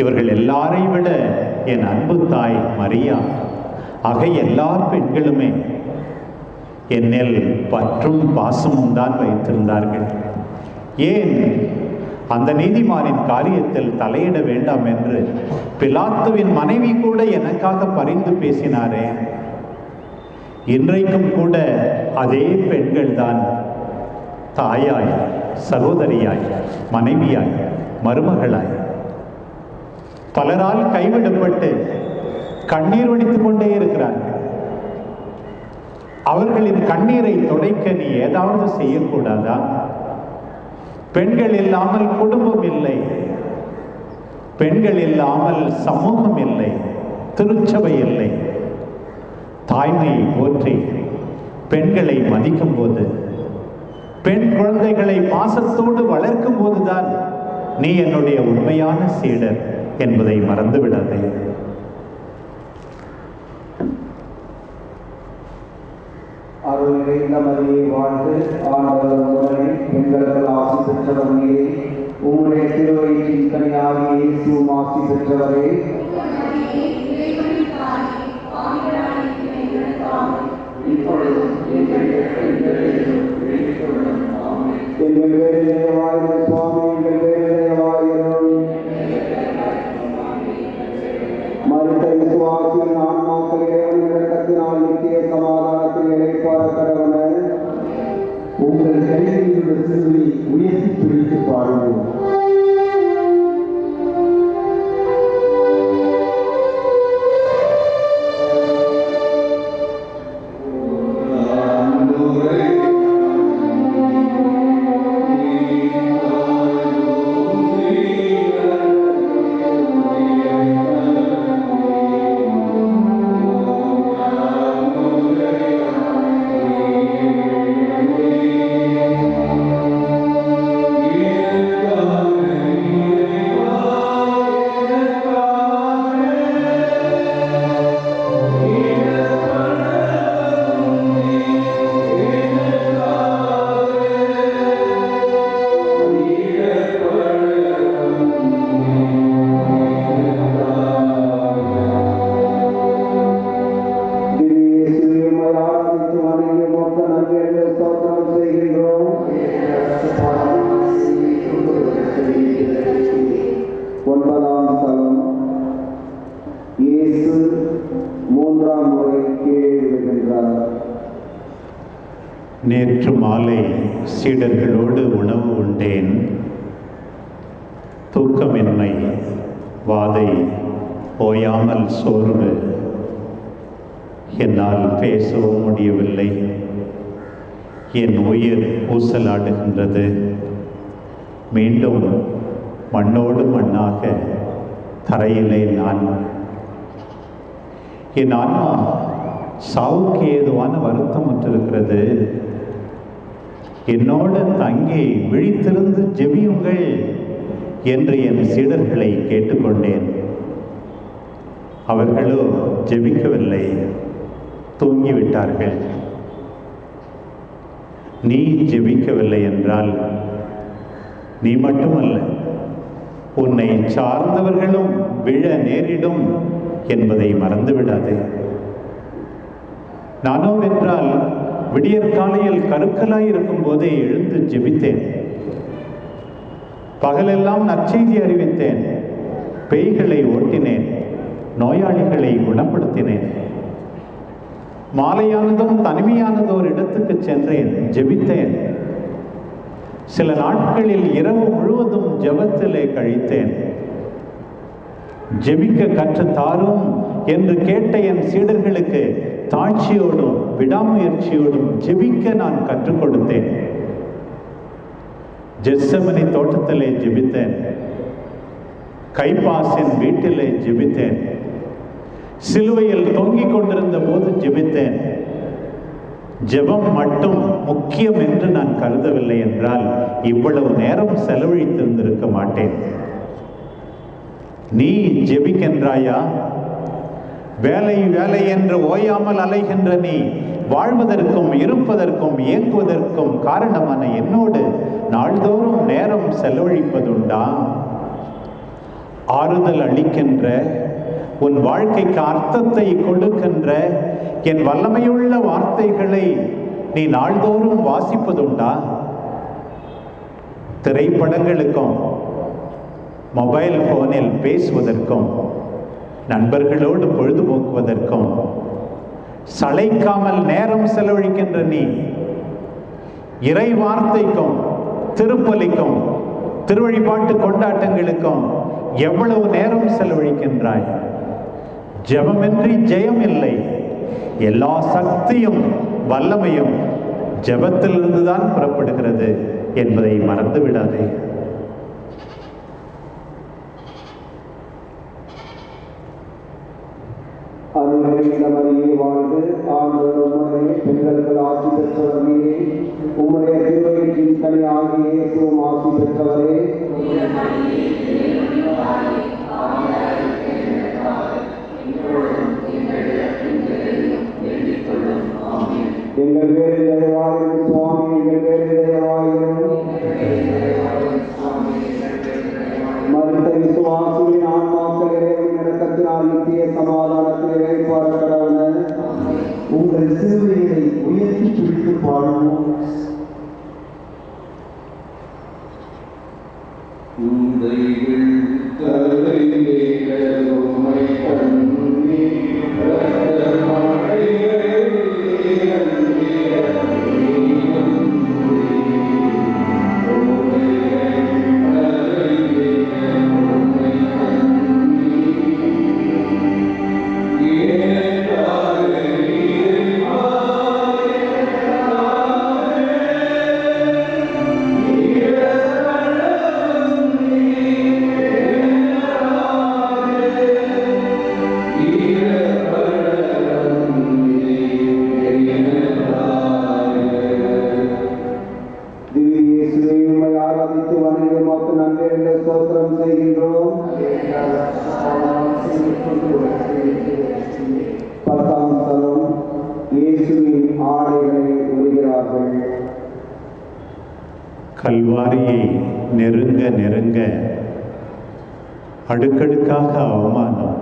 இவர்கள் எல்லாரை விட என் அன்பு தாய் மரியா ஆக எல்லா பெண்களுமே என்னில் பற்றும் பாசமும் தான் வைத்திருந்தார்கள். ஏன் அந்த நீதிமானின் காரியத்தில் தலையிட வேண்டாம் என்று பிலாத்துவின் மனைவி கூட எனக்காக பரிந்து பேசினாரே. இன்றைக்கும் கூட அதே பெண்கள் தான் தாயாய், சகோதரியாய், மனைவியாய், மருமகளாய் பலரால் கைவிடப்பட்டு கண்ணீர் வடித்துக் கொண்டே இருக்கிறார்கள். அவர்களின் கண்ணீரை துடைக்க நீ ஏதாவது செய்யக்கூடாதா? பெண்கள் இல்லாமல் குடும்பம் இல்லை, பெண்கள் இல்லாமல் சமூகம் இல்லை, திருச்சபை இல்லை. தாய்மையை போற்றி பெண்களை மதிக்கும் போது, பெண் குழந்தைகளை பாசத்தோடு வளர்க்கும் போதுதான் நீ என்னுடைய உண்மையான சீடர் என்பதை மறந்துவிடாதே. அருள் நிறைந்த மரியே வாழ்க, ஆண்டவர் உடனே பெண்களுக்கு ஆசி பெற்றவர் நீரே, உம்முடைய திருவயிற்றின் கனியாகிய இயேசுவும் ஆசி பெற்றவரே. எங்கள் வேலையை வாழ்ந்த சுவாமி, எங்கள் வேலையை வாழ்கிறோம். மறுத்த விசுவாசியின் ஆன்மாக்கள் இறைவன் இரக்கத்தினால் நித்திய சமாதானத்தில் இளைப்பாற கடவுள, உங்கள் கையில் உள்ள சிறுவை உயர்த்தி பிடித்து பாடுவோம். Yeah. நன்றியை ஸ்தோத்திரம் செய்கின்றோம். 9ஆம் ஸ்தலம். இயேசு 3ஆம் முறை கீழே விழுகின்றார். நேற்று மாலை சீடர்களோடு உணவு உண்டேன். தூக்கமின்மை, வாதை, ஓயாமல் சோர்வு. என்னால் பேசவும் முடியவில்லை. என் உயிர் ஊசலாடுகின்றது. மீண்டும் மண்ணோடு மண்ணாக தரையிலே நான். என் ஆன்மா சாவுக்கு ஏதுவான வருத்தம் இருக்கிறது. என்னோடு தங்கி விழித்திருந்து ஜெபியுங்கள் என்று என் சீடர்களை கேட்டுக்கொண்டேன். அவர்களோ ஜெபிக்கவில்லை, தூங்கிவிட்டார்கள். நீ ஜெபிக்கவில்லை என்றால் நீ மட்டுமல்ல, உன்னை சார்ந்தவர்களும் விழ நேரிடும் என்பதை மறந்துவிடாதே. நானோ என்றால் விடியற்காலையில் கருக்கலாய் இருக்கும் போதே எழுந்து ஜெபித்தேன். பகலெல்லாம் நற்செய்தி அறிவித்தேன். பேய்களை ஓட்டினேன், நோயாளிகளை குணப்படுத்தினேன். மாலையானதும் தனிமையானதோர் இடத்துக்கு சென்றேன், ஜெபித்தேன். சில நாட்களில் இரவு முழுவதும் ஜெபத்திலே கழித்தேன். ஜெபிக்க கற்று தாரும் என்று கேட்ட என் சீடர்களுக்கு தாட்சியோடும் விடாமுயற்சியோடும் ஜெபிக்க நான் கற்றுக் கொடுத்தேன். ஜெத்செமனி தோட்டத்திலே ஜெபித்தேன். கைபாசின் வீட்டிலே ஜெபித்தேன். சிலுவையில் தொங்கிக் கொண்டிருந்த போது ஜெபித்தேன். ஜெபம் மட்டும் முக்கியம் என்று நான் கருதவில்லை என்றால் இவ்வளவு நேரம் செலவழித்திருந்திருக்க மாட்டேன். நீ ஜெபிக்கின்றாயா? வேலை வேலை என்று ஓயாமல் அலைகின்ற நீ வாழ்வதற்கும் இருப்பதற்கும் இயங்குவதற்கும் காரணமான என்னோடு நாள்தோறும் நேரம் செலவழிப்பதுண்டா? ஆறுதல் அளிக்கின்ற, உன் வாழ்க்கைக்கு அர்த்தத்தை கொடுக்கின்ற என் வல்லமையுள்ள வார்த்தைகளை நீ நாள்தோறும் வாசிப்பதுண்டா? திரைப்படங்களுக்கும் மொபைல் போனில் பேசுவதற்கும் நண்பர்களோடு பொழுதுபோக்குவதற்கும் சளைக்காமல் நேரம் செலவழிக்கின்ற நீ இறை வார்த்தைக்கும் திருப்பலிக்கும் திருவழிபாட்டு கொண்டாட்டங்களுக்கும் எவ்வளவு நேரம் செலவழிக்கின்றாய்? ஜெபமின்றி ஜெயம் இல்லை. எல்லா சக்தியும் வல்லமையும் ஜெபத்திலிருந்துதான் புறப்படுகிறது என்பதை மறந்து விடாதே. அருள்மரியே வாழ்க, ஆண்டவர் உம்முடைய பெண்களுக்கு ஆசி பெற்றவர் நீரே. உம்முடைய திருவயிற்றின் கனி ஆகிய இயேசுவும் ஆசி பெற்றவரே. எங்கள் வேறு தயவாயிரும் சுவாமி, எங்கள் வேறு தயவாயிரும். மருத்த விசுவாசியின் ஆன்மாக்கள் இறைவனின் இரக்கத்தினால் நித்திய சமாதானத்தில் இறைப்பார கடவுள. உங்கள் சிலுவைகளை உயர்த்தி பிடித்து பாடுவோம். கல்வாரியை நெருங்க நெருங்க அடுக்கடுக்காக அவமானம்,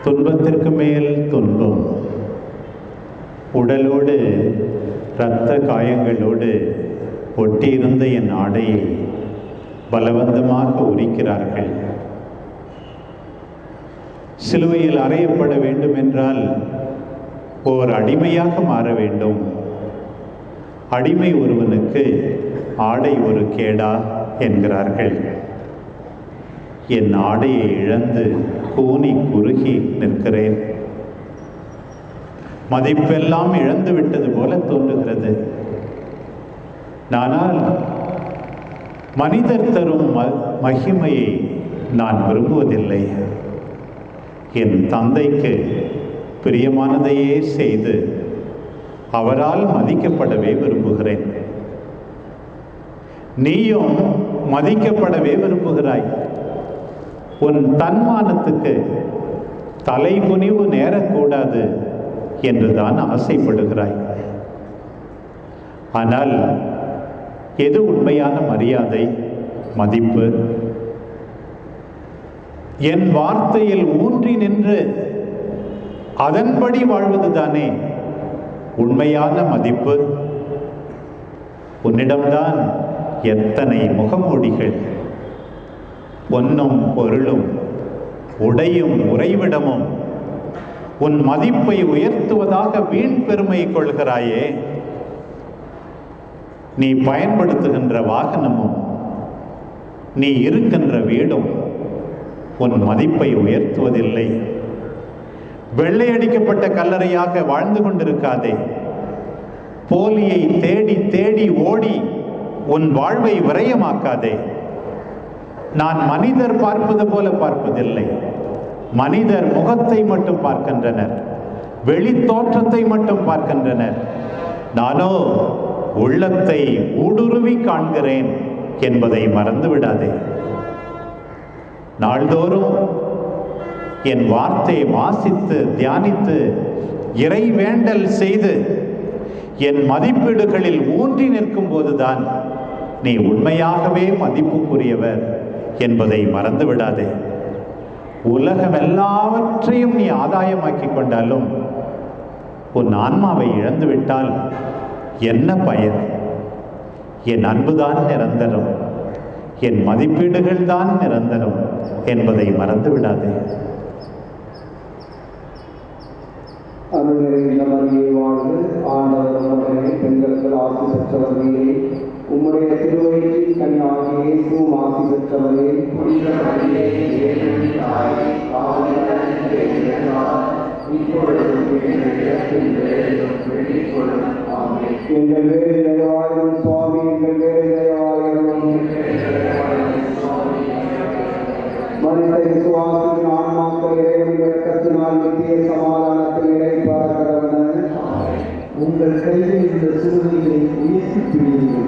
துன்பத்திற்கு மேல் துன்பம், உடலோடு இரத்த காயங்களோடு ஒட்டியிருந்த என் ஆடையை பலவந்தமாக உரிக்கிறார்கள். சிலுவையில் அறையப்பட வேண்டும் என்றால் ஓர் அடிமையாக மாற வேண்டும். அடிமை ஒருவனுக்கு ஆடை ஒரு கேடா என்கிறார்கள். என் ஆடையை இழந்து கூனி குறுகி நிற்கிறேன். மதிப்பெல்லாம் இழந்து விட்டது போல தோன்றுகிறது. ஆனால் மனிதர் தரும் மகிமையை நான் விரும்புவதில்லை. என் தந்தைக்கு பிரியமானதையே செய்து அவரால் மதிக்கப்படவே விரும்புகிறேன். நீயும் மதிக்கப்படவே விரும்புகிறாய். உன் தன்மானத்துக்கு தலை குனிவு நேரக்கூடாது என்றுதான் ஆசைப்படுகிறாய். ஆனால் எது உண்மையான மரியாதை, மதிப்பு? என் வார்த்தையில் ஊன்றி நின்று அதன்படி வாழ்வதுதானே உண்மையான மதிப்பு. உன்னிடம்தான் எத்தனை முகமூடிகள், பொன்னும் பொருளும் உடையும் உறைவிடமும் உன் மதிப்பை உயர்த்துவதாக வீண் பெருமை கொள்கிறாயே. நீ பயன்படுத்துகின்ற வாகனமும் நீ இருக்கின்ற வீடும் உன் மதிப்பை உயர்த்துவதில்லை. வெள்ளையடிக்கப்பட்ட கல்லறையாக வாழ்ந்து கொண்டிருக்காதே. போலியை தேடி தேடி ஓடி உன் வாழ்வை விரயமாக்காதே. நான் மனிதர் பார்ப்பது போல பார்ப்பதில்லை. மனிதர் முகத்தை மட்டும் பார்க்கின்றனர், வெளி தோற்றத்தை மட்டும் பார்க்கின்றனர். நானோ உள்ளத்தை ஊடுருவி காண்கிறேன் என்பதை மறந்து விடாதே. நாள்தோறும் என் வார்த்தையை வாசித்து தியானித்து இறை வேண்டல் செய்து என் மதிப்பீடுகளில் ஊன்றி நிற்கும் போதுதான் நீ உண்மையாகவே மதிப்புக்குரியவர் என்பதை மறந்து விடாதே. உலகம் எல்லாவற்றையும் நீ ஆதாயமாக்கி கொண்டாலும் உன் ஆன்மாவை இழந்துவிட்டால் என்ன பயன்? என் அன்புதான் நிரந்தரம், என் மதிப்பீடுகள் தான் நிரந்தரம் என்பதை மறந்து விடாதே. பெண்களுக்கு ஆசி பெற்றவர்களே, உம்முடைய திருவயிற்றில் கனியாகிய இயேசுவும் ஆசி பெற்றவரே. எங்கள் வேறு தயவாயிரம் சுவாமி, எங்கள் வேறு தயவாயிரம். மனித விசுவாசின் ஆன்மாக்கள் இறைவன் இரக்கத்தினால் நித்திய சமாதானத்தில் இறைப்பார்கள். உங்கள் கையில் இந்த சிறுவையை உயர்த்தி பிடியுங்கள்.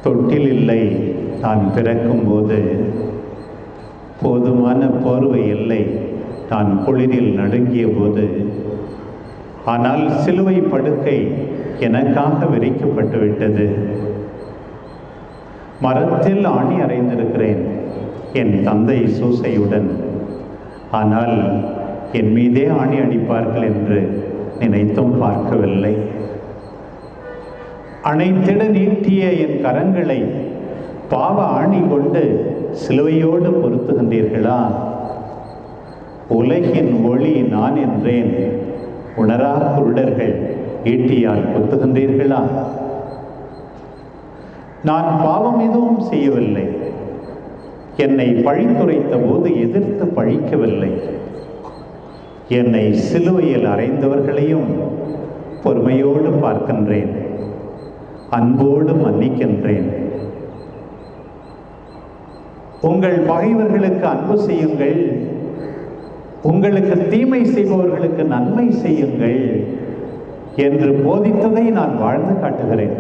தொட்டில் இல்லை. நான் பிறக்கும்போது போதுமான போர்வை இல்லை. நான் குளிரில் நடுங்கிய போது. ஆனால் சிலுவை படுக்கை எனக்காக விரிக்கப்பட்டு விட்டது. மரத்தில் ஆணி அறைந்திருக்கிறேன் என் தந்தை சூசையுடன். ஆனால் என் மீதே ஆணி அடிப்பார்கள் என்று நினைத்தும் பார்க்கவில்லை. அணைத்திட நீட்டிய என் கரங்களை பாவ ஆணி கொண்டு சிலுவையோடு பொருத்துகின்றீர்களா? உலகின் ஒளி நான் என்றேன், உணரா குருடர்கள் ஈட்டியால் குத்துகின்றீர்களா? நான் பாவம் எதுவும் செய்யவில்லை. என்னை பழித்துரைத்த போது எதிர்த்து பழிக்கவில்லை. என்னை சிலுவையில் அறைந்தவர்களையும் பொறுமையோடு பார்க்கின்றேன், அன்போடு மன்னிக்கின்றேன். உங்கள் பகைவர்களுக்கு அன்பு செய்யுங்கள், உங்களுக்கு தீமை செய்பவர்களுக்கு நன்மை செய்யுங்கள் என்று போதித்ததை நான் வாழ்ந்து காட்டுகிறேன்.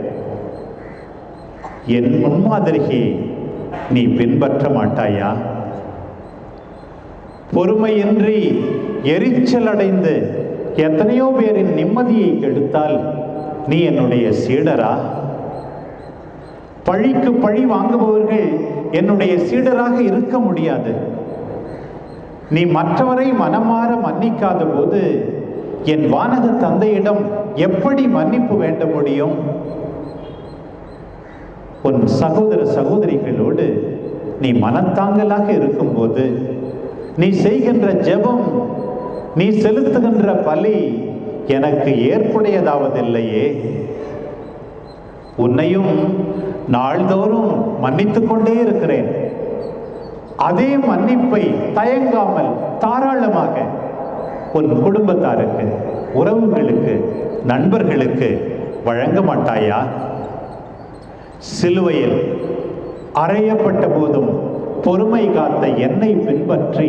என் முன்மாதிரியை நீ பின்பற்ற மாட்டாயா? பொறுமையின்றி எரிச்சல் அடைந்து எத்தனையோ பேரின் நிம்மதியை கெடுத்தால் நீ என்னுடைய சீடரா? பழிக்கு பழி வாங்குபவர்கள் என்னுடைய சீடராக இருக்க முடியாது. நீ மற்றவரை மனமாற மன்னிக்காத போது என் வானக தந்தையிடம் எப்படி மன்னிப்பு வேண்ட முடியும்? உன் சகோதர சகோதரிகளோடு நீ மனத்தாங்கலாக இருக்கும்போது நீ செய்கின்ற ஜெபம், நீ செலுத்துகின்ற பலி எனக்கு ஏற்புடையதாவதில்லையே. உன்னையும் நாள்தோறும் மன்னித்துக் கொண்டே இருக்கிறேன். அதே மன்னிப்பை தயங்காமல் தாராளமாக உன் குடும்பத்தாருக்கு, உறவுகளுக்கு, நண்பர்களுக்கு வழங்க மாட்டாயா? சிலுவையில் அறையப்பட்ட போதும் பொறுமை காத்த என்னை பின்பற்றி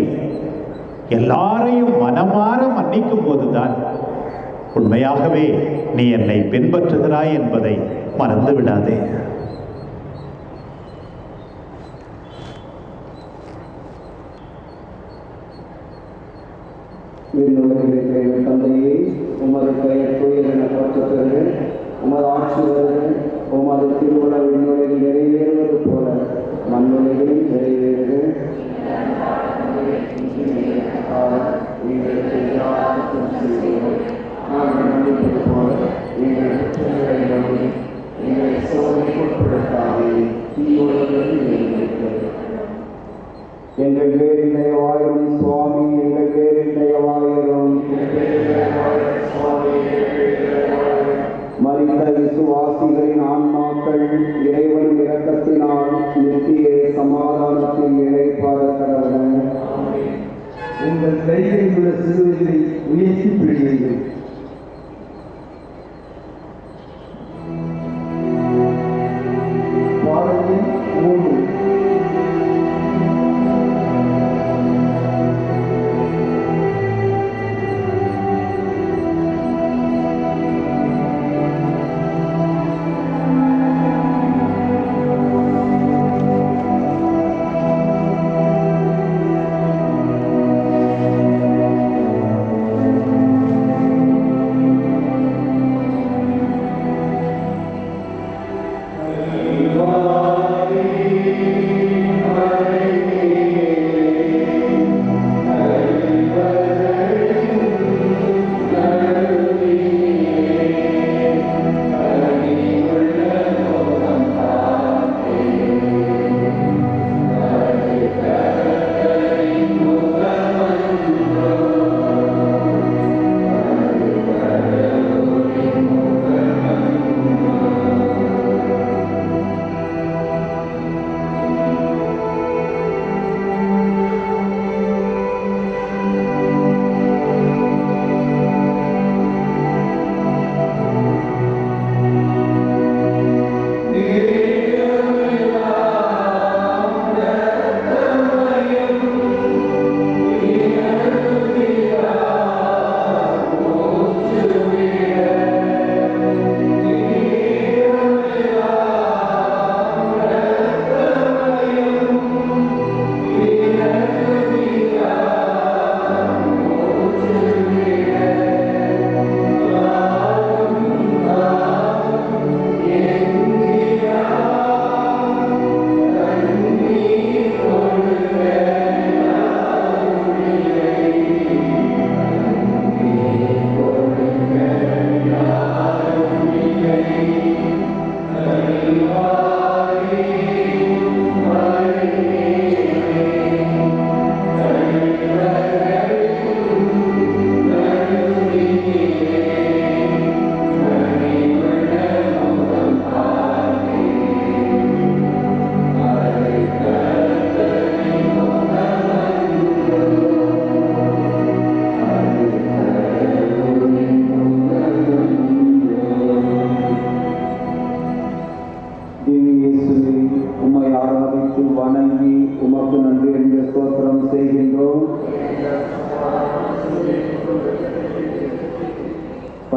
எல்லாரையும் மனமாற மன்னிக்கும் போதுதான் உண்மையாகவே நீ என்னை பின்பற்றுகிறாய் என்பதை மறந்து விடாதே. தந்தையே, உமது பெயர் தூயதென போற்றப்பெறுக. உமது ஆட்சி வருக. உமது திருவுளம் விண்ணுலகில் நிறைவேறுவது போல மண்ணுலகில் நிறைவேறுக. நாங்கள் மன்னிப்பது போல எங்கள் குற்றங்களை நம்பி எங்களை சோதனைக்குட்படுத்தாதே, தீயோடிலிருந்து எங்களை எங்கள் பேரில் தயவாயிரும் சுவாமி, எங்கள் பேரில் தயவாயிரும். மரித்த விசுவாசிகளின் ஆன்மாக்கள் இறைவன் இரக்கத்தினால் நித்திய சமாதானத்தில் இழைப்பார கடவுள். உங்கள் கைகளில் உள்ள சிலுவைகளை உயர்த்தி பிடியுங்கள். பாடலின் 3.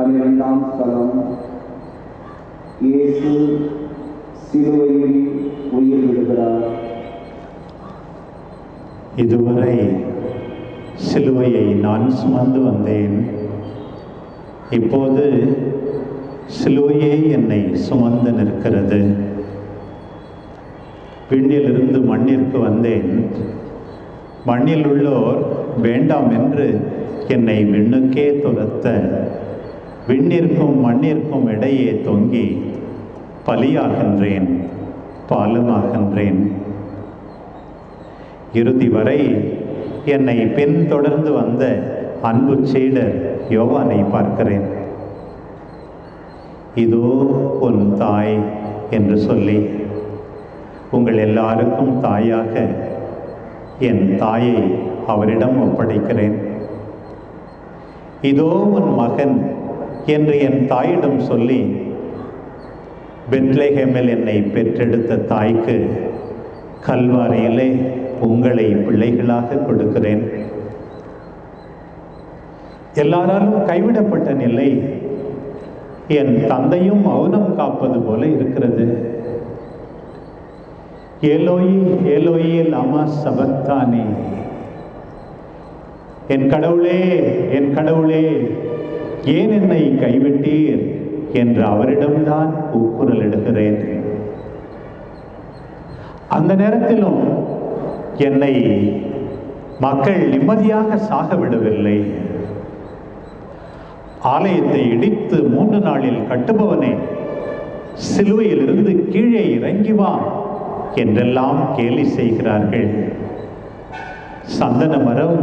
12ஆம் ஸ்தலம். இயேசு சிலுவையில் உயிர் விடுகிறார். இதுவரை சிலுவையை நான் சுமந்து வந்தேன். இப்போது சிலுவையே என்னை சுமந்து நிற்கிறது. விண்ணிலிருந்து மண்ணிற்கு வந்தேன். மண்ணில் உள்ளோர் வேண்டாம் என்று என்னை விண்ணுக்கே துரத்த விண்ணிற்கும் மண்ணிற்கும் இடையே தொங்கி பலியாகின்றேன், பாலமாகின்றேன். இறுதி வரை என்னை பின்தொடர்ந்து வந்த அன்பு சீடர் யோவானை பார்க்கிறேன். இதோ உன் தாய் என்று சொல்லி உங்கள் எல்லாருக்கும் தாயாக என் தாயை அவரிடம் ஒப்படைக்கிறேன். இதோ உன் மகன் என்று என் தாயிடம் சொல்லி பெத்லெஹேமில் என்னை பெற்றெடுத்த தாய்க்கு கல்வாரியிலே உங்களை பிள்ளைகளாக கொடுக்கிறேன். எல்லாராலும் கைவிடப்பட்ட நிலை என் தந்தையும் மௌனம் காப்பது போல இருக்கிறது. ஏலோயி ஏலோயி லாமா சபக்தானி, என் கடவுளே என் கடவுளே ஏன் என்னை கைவிட்டீர் என்று அவரிடம்தான் கூக்குரல் இடுகிறேன். அந்த நேரத்திலும் என்னை மக்கள் நிம்மதியாக சாக விடவில்லை. ஆலயத்தை இடித்து 3 நாளில் கட்டுபவனே, சிலுவையில் இருந்து கீழே இறங்கி வா என்றெல்லாம் கேலி செய்கிறார்கள். சந்தன மரம்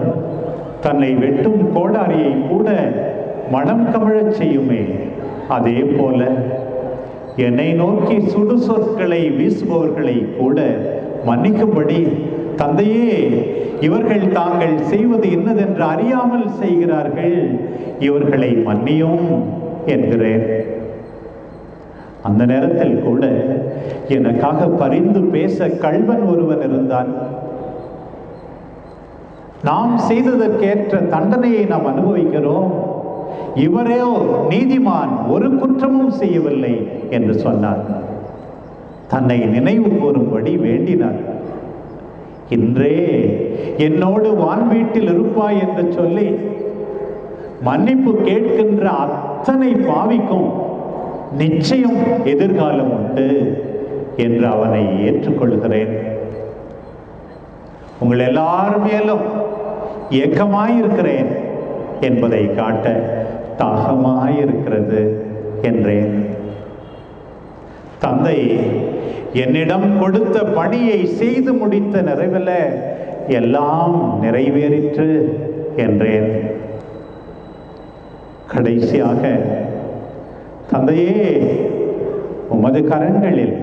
தன்னை வெட்டும் கோடாரியை கூட மனம் கமழச் செய்யுமே, அதே போல என்னை நோக்கி சுடு சொற்களை வீசுபவர்களை கூட மன்னிக்கும்படி, தந்தையே இவர்கள் தாங்கள் செய்வது என்னதென்று அறியாமல் செய்கிறார்கள், இவர்களை மன்னியும் என்கிறேன். அந்த நேரத்தில் கூட எனக்காக பரிந்து பேச கள்வன் ஒருவன் இருந்தான். நாம் செய்ததற்கேற்ற தண்டனையை நாம் அனுபவிக்கிறோம், இவரே நீதிமான், ஒரு குற்றமும் செய்யவில்லை என்று சொன்னார். தன்னை நினைவு கூறும்படி வேண்டினார். இன்றே என்னோடு வான் வீட்டில் இருப்பாய் என்று சொல்லி மன்னிப்பு கேட்கின்ற அத்தனை பாவிக்கும் நிச்சயம் எதிர்காலம் உண்டு என்று அவனை ஏற்றுக்கொள்கிறேன். உங்கள் எல்லாரும் மேலும் ஏக்கமாயிருக்கிறேன் என்பதை காட்ட தாகமாயிருக்கிறது என்றேன். தந்தை என்னிடம் கொடுத்த பணியை செய்து முடித்த நிறைவில் எல்லாம் நிறைவேறிற்று என்றேன். கடைசியாக, தந்தையே உமது கரங்களில்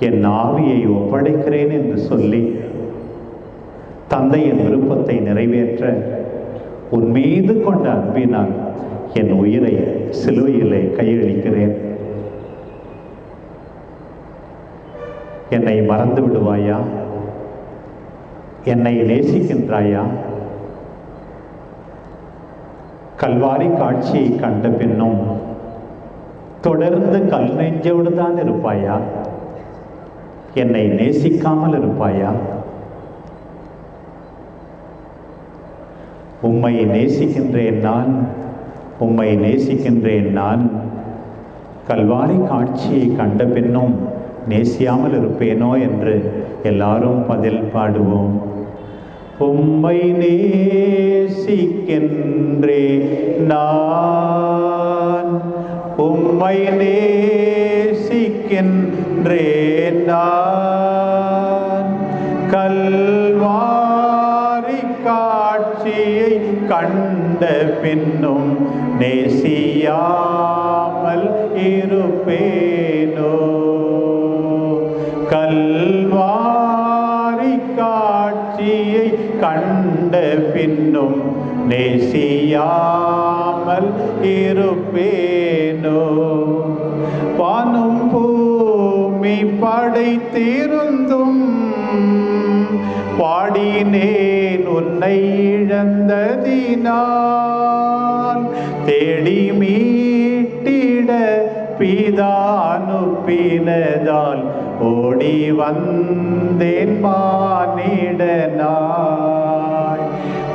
என் ஆவியை ஒப்படைக்கிறேன் என்று சொல்லி தந்தையின் விருப்பத்தை நிறைவேற்ற உன் மீது கொண்ட அன்பினால் என் உயிரை சிலுவையிலே கையளிக்கிறேன். என்னை மறந்து விடுவாயா? என்னை நேசிக்கின்றாயா? கல்வாரி காட்சியை கண்ட பின்னும் தொடர்ந்து கல் நெஞ்சோடு தான் இருப்பாயா? என்னை நேசிக்காமல் இருப்பாயா? உம்மை நேசிக்கின்றேன் நான், உம்மை நேசிக்கின்றேன் நான். கல்வாரி காட்சியை கண்ட பின்னும் நேசியாமல் இருப்பேனோ என்று எல்லாரும் பதில் பாடுவோம். உம்மை நேசிக்கின்றேன் நான், உம்மை நேசிக்கின்றேன் நான். கல்வாரி காட்சியை கண்ட பின்னும் நேசியாமல் இருப்பேனோ? கல்வாரி காட்சியை கண்ட பின்னும் நேசியாமல் இருப்பேனோ? வானும் பூமி படைத்திருந்தும் பாடினேன் உன்னை இழந்ததினால். தேடி மீட்டிட பிதா அனுப்பினதால் ஓடி வந்தேன் மானிடனாய்.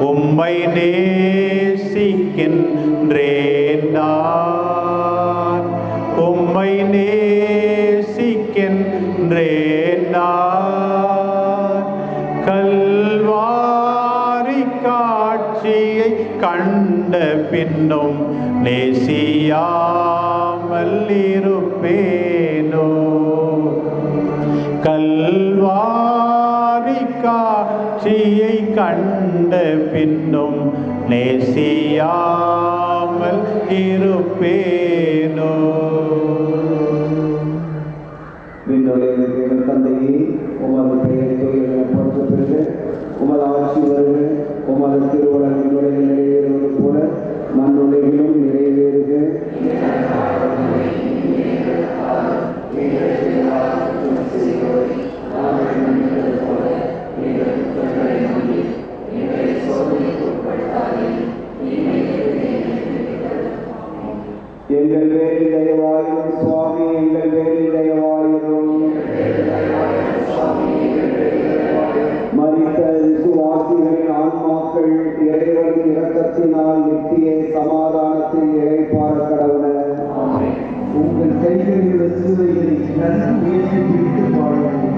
உம்மை நேசிக்கின்றேன் நான், உம்மை நேசிக்கின்றேன் நான். கல்வாரி காட்சியை கண்ட பின்னும் நேசியாமல் இருப்பேனோ. கல்வாரி காட்சியை கண்ட பின்னும் நேசியாமல் இருப்பேனோ. தந்தையே, உமது பெயர் போற்றப்பெறுக, உமது ஆட்சி வருக, உமது திருவுளம் என்னுடைய நிறைவேறுவது போல மண்ணுலகிலும் நிறைவேறுக. எங்கள் பேரில் தயவாயிரும் சுவாமி, எங்கள் பேரில் தயவாயிரும். மரித்த விசுவாசிகளின் ஆன்மாக்கள் இறைவனின் இரக்கத்தினால் நித்திய சமாதானத்தில் இளைப்பாற கடவுள. உங்கள் கைகளில் உள்ள சிலுவைகளை நன்கு உயர்த்தி பிடித்து பாடுங்கள்.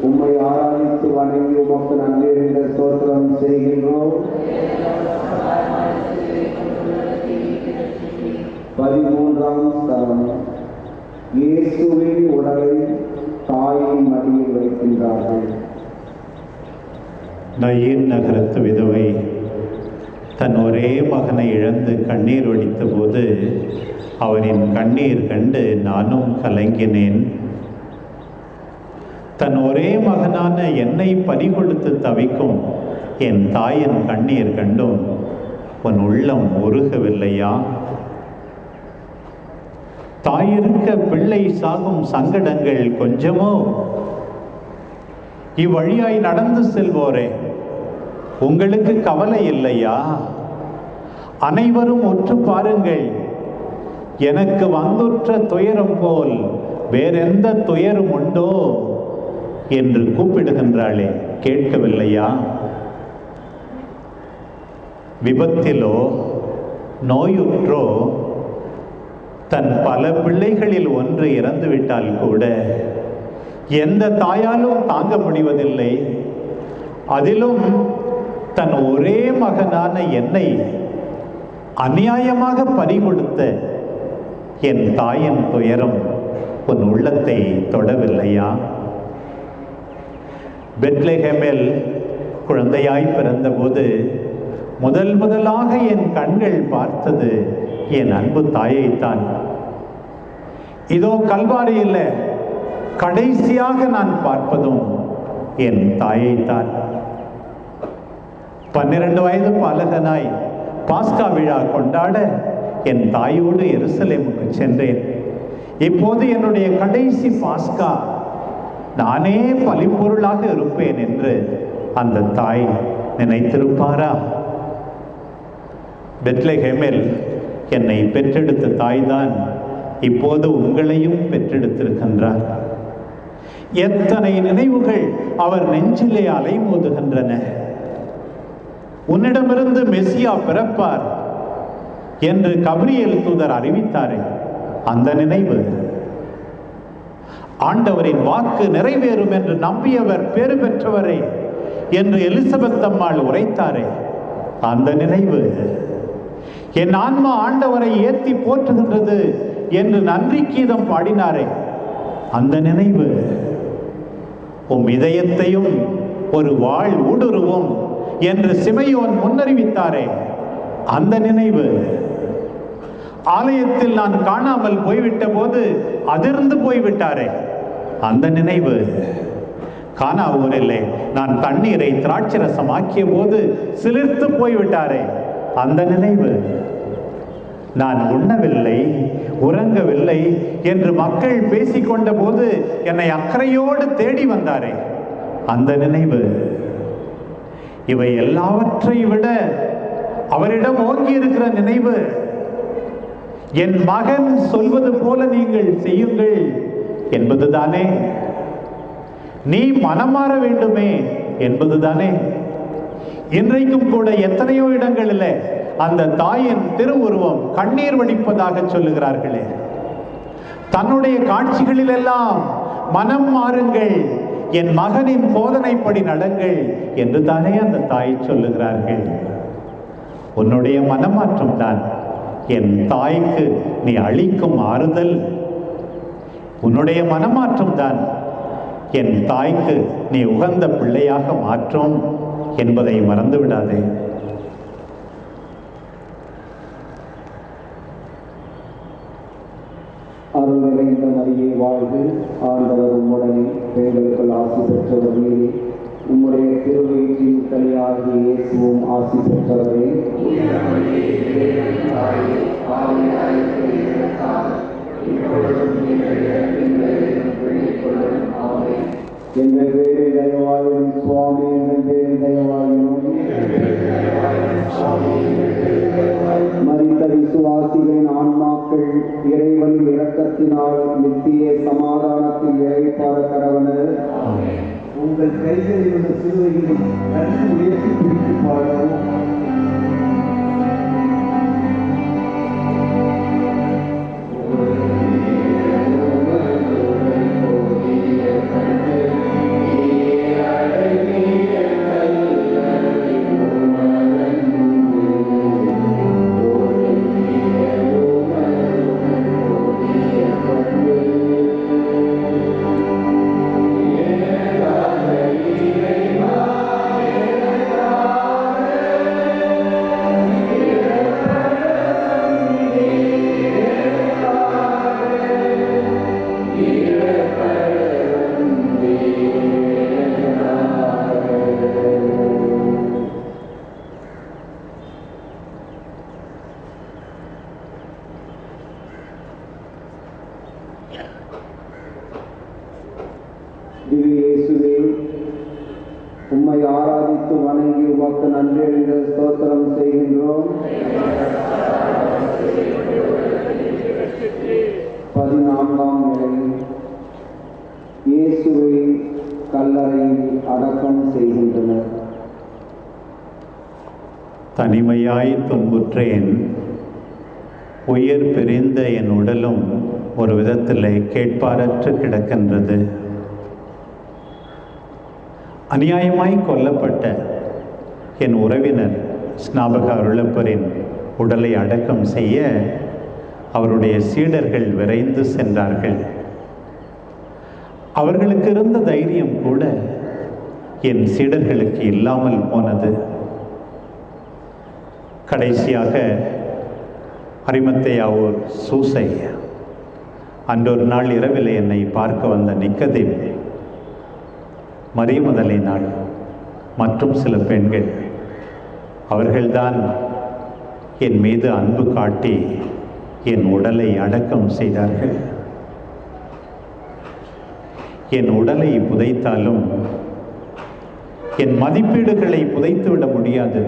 உம்மை ஆராதித்து வணங்கி உமக்கு நன்றி என்ற ஸ்தோத்திரம் செய்கின்றோம். 13ஆம் ஸ்தலம். இயேசுவின் உடலை தாயின் மடியில் வைக்கின்றார்கள். நயீன் நகரத்து விதவை தன் ஒரே மகனை இழந்து கண்ணீர் வடித்த போது அவரின் கண்ணீர் கண்டு நானும் கலங்கினேன். தன் ஒரே மகனான என்னை பறிகொடுத்து தவிக்கும் என் தாயின் கண்ணீர் கண்டும் உன் உள்ளம் உருகவில்லையா? தாயிருக்க பிள்ளை சாகும் சங்கடங்கள் கொஞ்சமோ? இவ்வழியாய் நடந்து செல்வோரே, உங்களுக்கு கவலை இல்லையா? அனைவரும் ஒற்று பாருங்கள், எனக்கு வந்துற்ற துயரம் போல் வேறெந்த துயரும் உண்டோ என்று கூப்பிடுகின்றாளே, கேட்கவில்லையா? விபத்திலோ நோயுற்றோ தன் பல பிள்ளைகளில் ஒன்று இறந்துவிட்டால் கூட எந்த தாயாலும் தாங்க முடிவதில்லை. அதிலும் தன் ஒரே மகனான என்னை அநியாயமாக பறிகொடுத்த என் தாயின் துயரம் உன் உள்ளத்தை தொடவில்லையா? பெத்லெஹேமில் குழந்தையாய் பிறந்தபோது முதலாக என் கண்கள் பார்த்தது என் அன்பு தாயைத்தான். இதோ கல்வாரியில் கடைசியாக நான் பார்ப்பதும் என் தாயைத்தான். 12 வயது பாலகனாய் பாஸ்கா விழா கொண்டாட என் தாயோடு எருசலேமுக்கு சென்றேன். இப்போது என்னுடைய கடைசி பாஸ்கா நானே பலிப்பொருளாக இருப்பேன் என்று அந்த தாய் நினைத்திருப்பாரா? பெத்லெஹேமில் என்னை பெற்றெடுத்த தாய்தான் இப்போது உங்களையும் பெற்றெடுத்திருக்கின்றார். எத்தனை நினைவுகள் அவர் நெஞ்சிலே அலைமோதுகின்றன. உன்னிடமிருந்து மெசியா பிறப்பார் என்று கபிரியேல் தூதர் அறிவித்தாரே, அந்த நினைவு. ஆண்டவரின் வாக்கு நிறைவேறும் என்று நம்பியவர் பேறு பெற்றவரே என்று எலிசபெத் அம்மாள் உரைத்தாரே, அந்த நினைவு. என் ஆன்மா ஆண்டவரை ஏத்தி போற்றுகின்றது என்று நன்றி கீதம் பாடினாரே, அந்த நினைவு உம் இதயத்தையும் ஒரு வாழ் ஊடுருவும் என்று சிமையோன் முன்னறிவித்தாரே, அந்த நினைவு ஆலயத்தில் நான் காணாமல் போய்விட்ட போது அதிர்ந்து போய்விட்டாரே, அந்த நினைவு கானா ஊரிலே நான் தண்ணீரை திராட்சரசமாக்கிய போது சிலிர்த்து போய்விட்டாரே, அந்த நினைவு நான் உண்ணவில்லை உறங்கவில்லை என்று மக்கள் பேசிக்கொண்ட போது என்னை அக்கறையோடு தேடி வந்தாரே, அந்த நினைவு. இவை எல்லாவற்றை விட அவரிடம் ஓங்கி இருக்கிற நினைவு, என் மகன் சொல்வது போல நீங்கள் செய்யுங்கள் என்பதுதானே, நீ மனமாற வேண்டுமே என்பதுதானே. இன்றைக்கும் கூட எத்தனையோ இடங்களில் அந்த தாயின் திருவுருவம் கண்ணீர் வடிப்பதாக சொல்லுகிறார்களே, தன்னுடைய காட்சிகளிலெல்லாம் மனம் மாறுங்கள், என் மகனின் போதனைப்படி நடங்கள் என்று தானே அந்த தாய் சொல்லுகிறார்கள். உன்னுடைய மனமாற்றம் தான் என் தாய்க்கு நீ அளிக்கும் ஆறுதல், உன்னுடைய மனமாற்றம் தான் என் தாய்க்கு நீ உகந்த பிள்ளையாக மாற்றும் என்பதை மறந்து விடாதே. அருள் நிறைந்த மரியே வாழ்க, ஆண்டவர் உம்முடனே, பெண்களுக்குள் ஆசி பெற்றவர் நீரே, உம்முடைய திருவயிற்றின் கனியாகிய இயேசுவும் ஆசி பெற்றவரே. எங்கள் வேறு தயவாயும் சுவாமி, எங்கள் வேறு தயவாயும் மரித்த விசுவாசிகளின் ஆன்மாக்கள் இறைவனின் இரக்கத்தினால் நித்திய சமாதானத்தில் இறைப்பார கடவனர். உங்கள் கைகளில் உள்ள சிலுவைகளை நன்கு உயர்த்தி பிடித்து பாடவும். திவ்யேசுவே, உம்மை ஆராதித்து வணங்கி உமக்கு நன்றி என்று ஸ்தோத்திரம் செய்கின்றோம். 14ஆம் நிலை. இயேசுவை கல்லறையில் அடக்கம் செய்கின்றனர். தனிமையாய் துன்புற்றேன், உயிர் பிரிந்த என் உடலும் ஒரு விதத்திலே கேட்பாரற்று கிடக்கின்றது. அநியாயமாய் கொல்லப்பட்ட என் உறவினர் ஸ்நாபக அருளப்பரின் உடலை அடக்கம் செய்ய அவருடைய சீடர்கள் விரைந்து சென்றார்கள். அவர்களுக்கு இருந்த தைரியம் கூட என் சீடர்களுக்கு இல்லாமல் போனது. கடைசியாக அரிமத்தேயாவூர் சூசை, அன்றொரு நாள் இரவில் என்னை பார்க்க வந்த நிக்கதேம், மரியமதலை நாள் மற்றும் சில பெண்கள், அவர்கள்தான் என் மீது அன்பு காட்டி என் உடலை அடக்கம் செய்தார்கள். என் உடலை புதைத்தாலும் என் மதிப்பீடுகளை புதைத்துவிட முடியாது.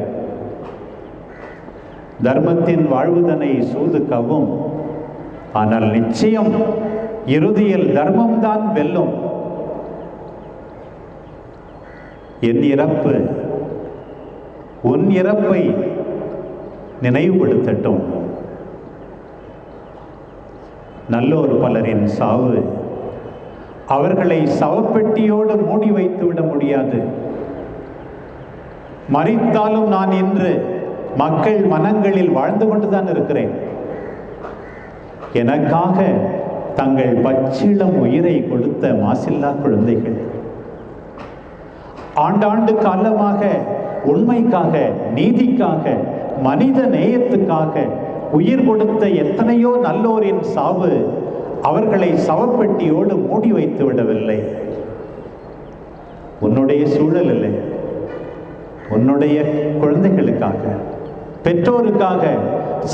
தர்மத்தின் வாழ்வுதனை சூது கவும், ஆனால் நிச்சயம் இறுதியில் தர்மம்தான் வெல்லும். என் இறப்பு உன் இறப்பை நினைவுபடுத்தட்டும். நல்லோர் பலரின் சாவு அவர்களை சவப்பெட்டியோடு மூடி வைத்து விட முடியாது. மரித்தாலும் நான் இன்று மக்கள் மனங்களில் வாழ்ந்து கொண்டுதான் இருக்கிறேன். எனக்காக தங்கள் பச்சிளம் உயிரை கொடுத்த மாசில்லா குழந்தைகள், ஆண்டாண்டு காலமாக உண்மைக்காக, நீதிக்காக, மனித நேயத்துக்காக உயிர் கொடுத்த எத்தனையோ நல்லோரின் சாவு அவர்களை சவப்பெட்டியோடு மூடி வைத்து விடவில்லை. உன்னுடைய சூழல் இல்லை, உன்னுடைய குழந்தைகளுக்காக, பெற்றோருக்காக,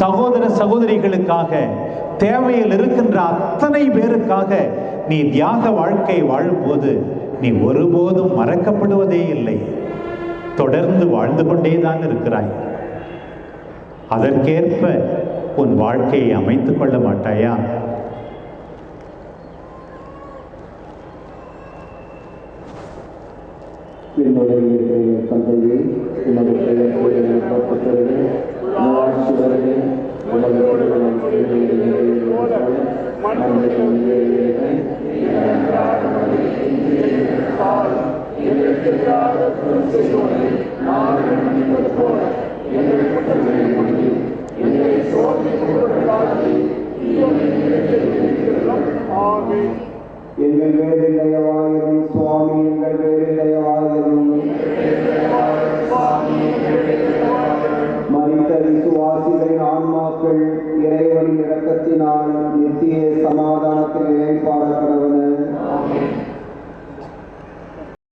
சகோதர சகோதரிகளுக்காக, தேவையில் இருக்கின்ற அத்தனை பேருக்காக நீ தியாக வாழ்க்கை வாழும்போது நீ ஒருபோதும் மறக்கப்படுவதே இல்லை. தொடர்ந்து வாழ்ந்து கொண்டேதான் இருக்கிறாய். அதற்கேற்ப உன் வாழ்க்கையை அமைத்துக் கொள்ள மாட்டாயா? தந்தையே, உமது பெயர் போற்றப்படுகிறது. ஆட்சி வருக. உமது எங்கள் பேரில் தயவாயிரும் சுவாமி, எங்கள் பேரில் தயவாயிரும். மரித்த விசுவாசிகளின் ஆன்மாக்கள் இறைவனின் இரக்கத்தினால் நித்திய சமாதானத்தில் இழைப்பாட கடவுள.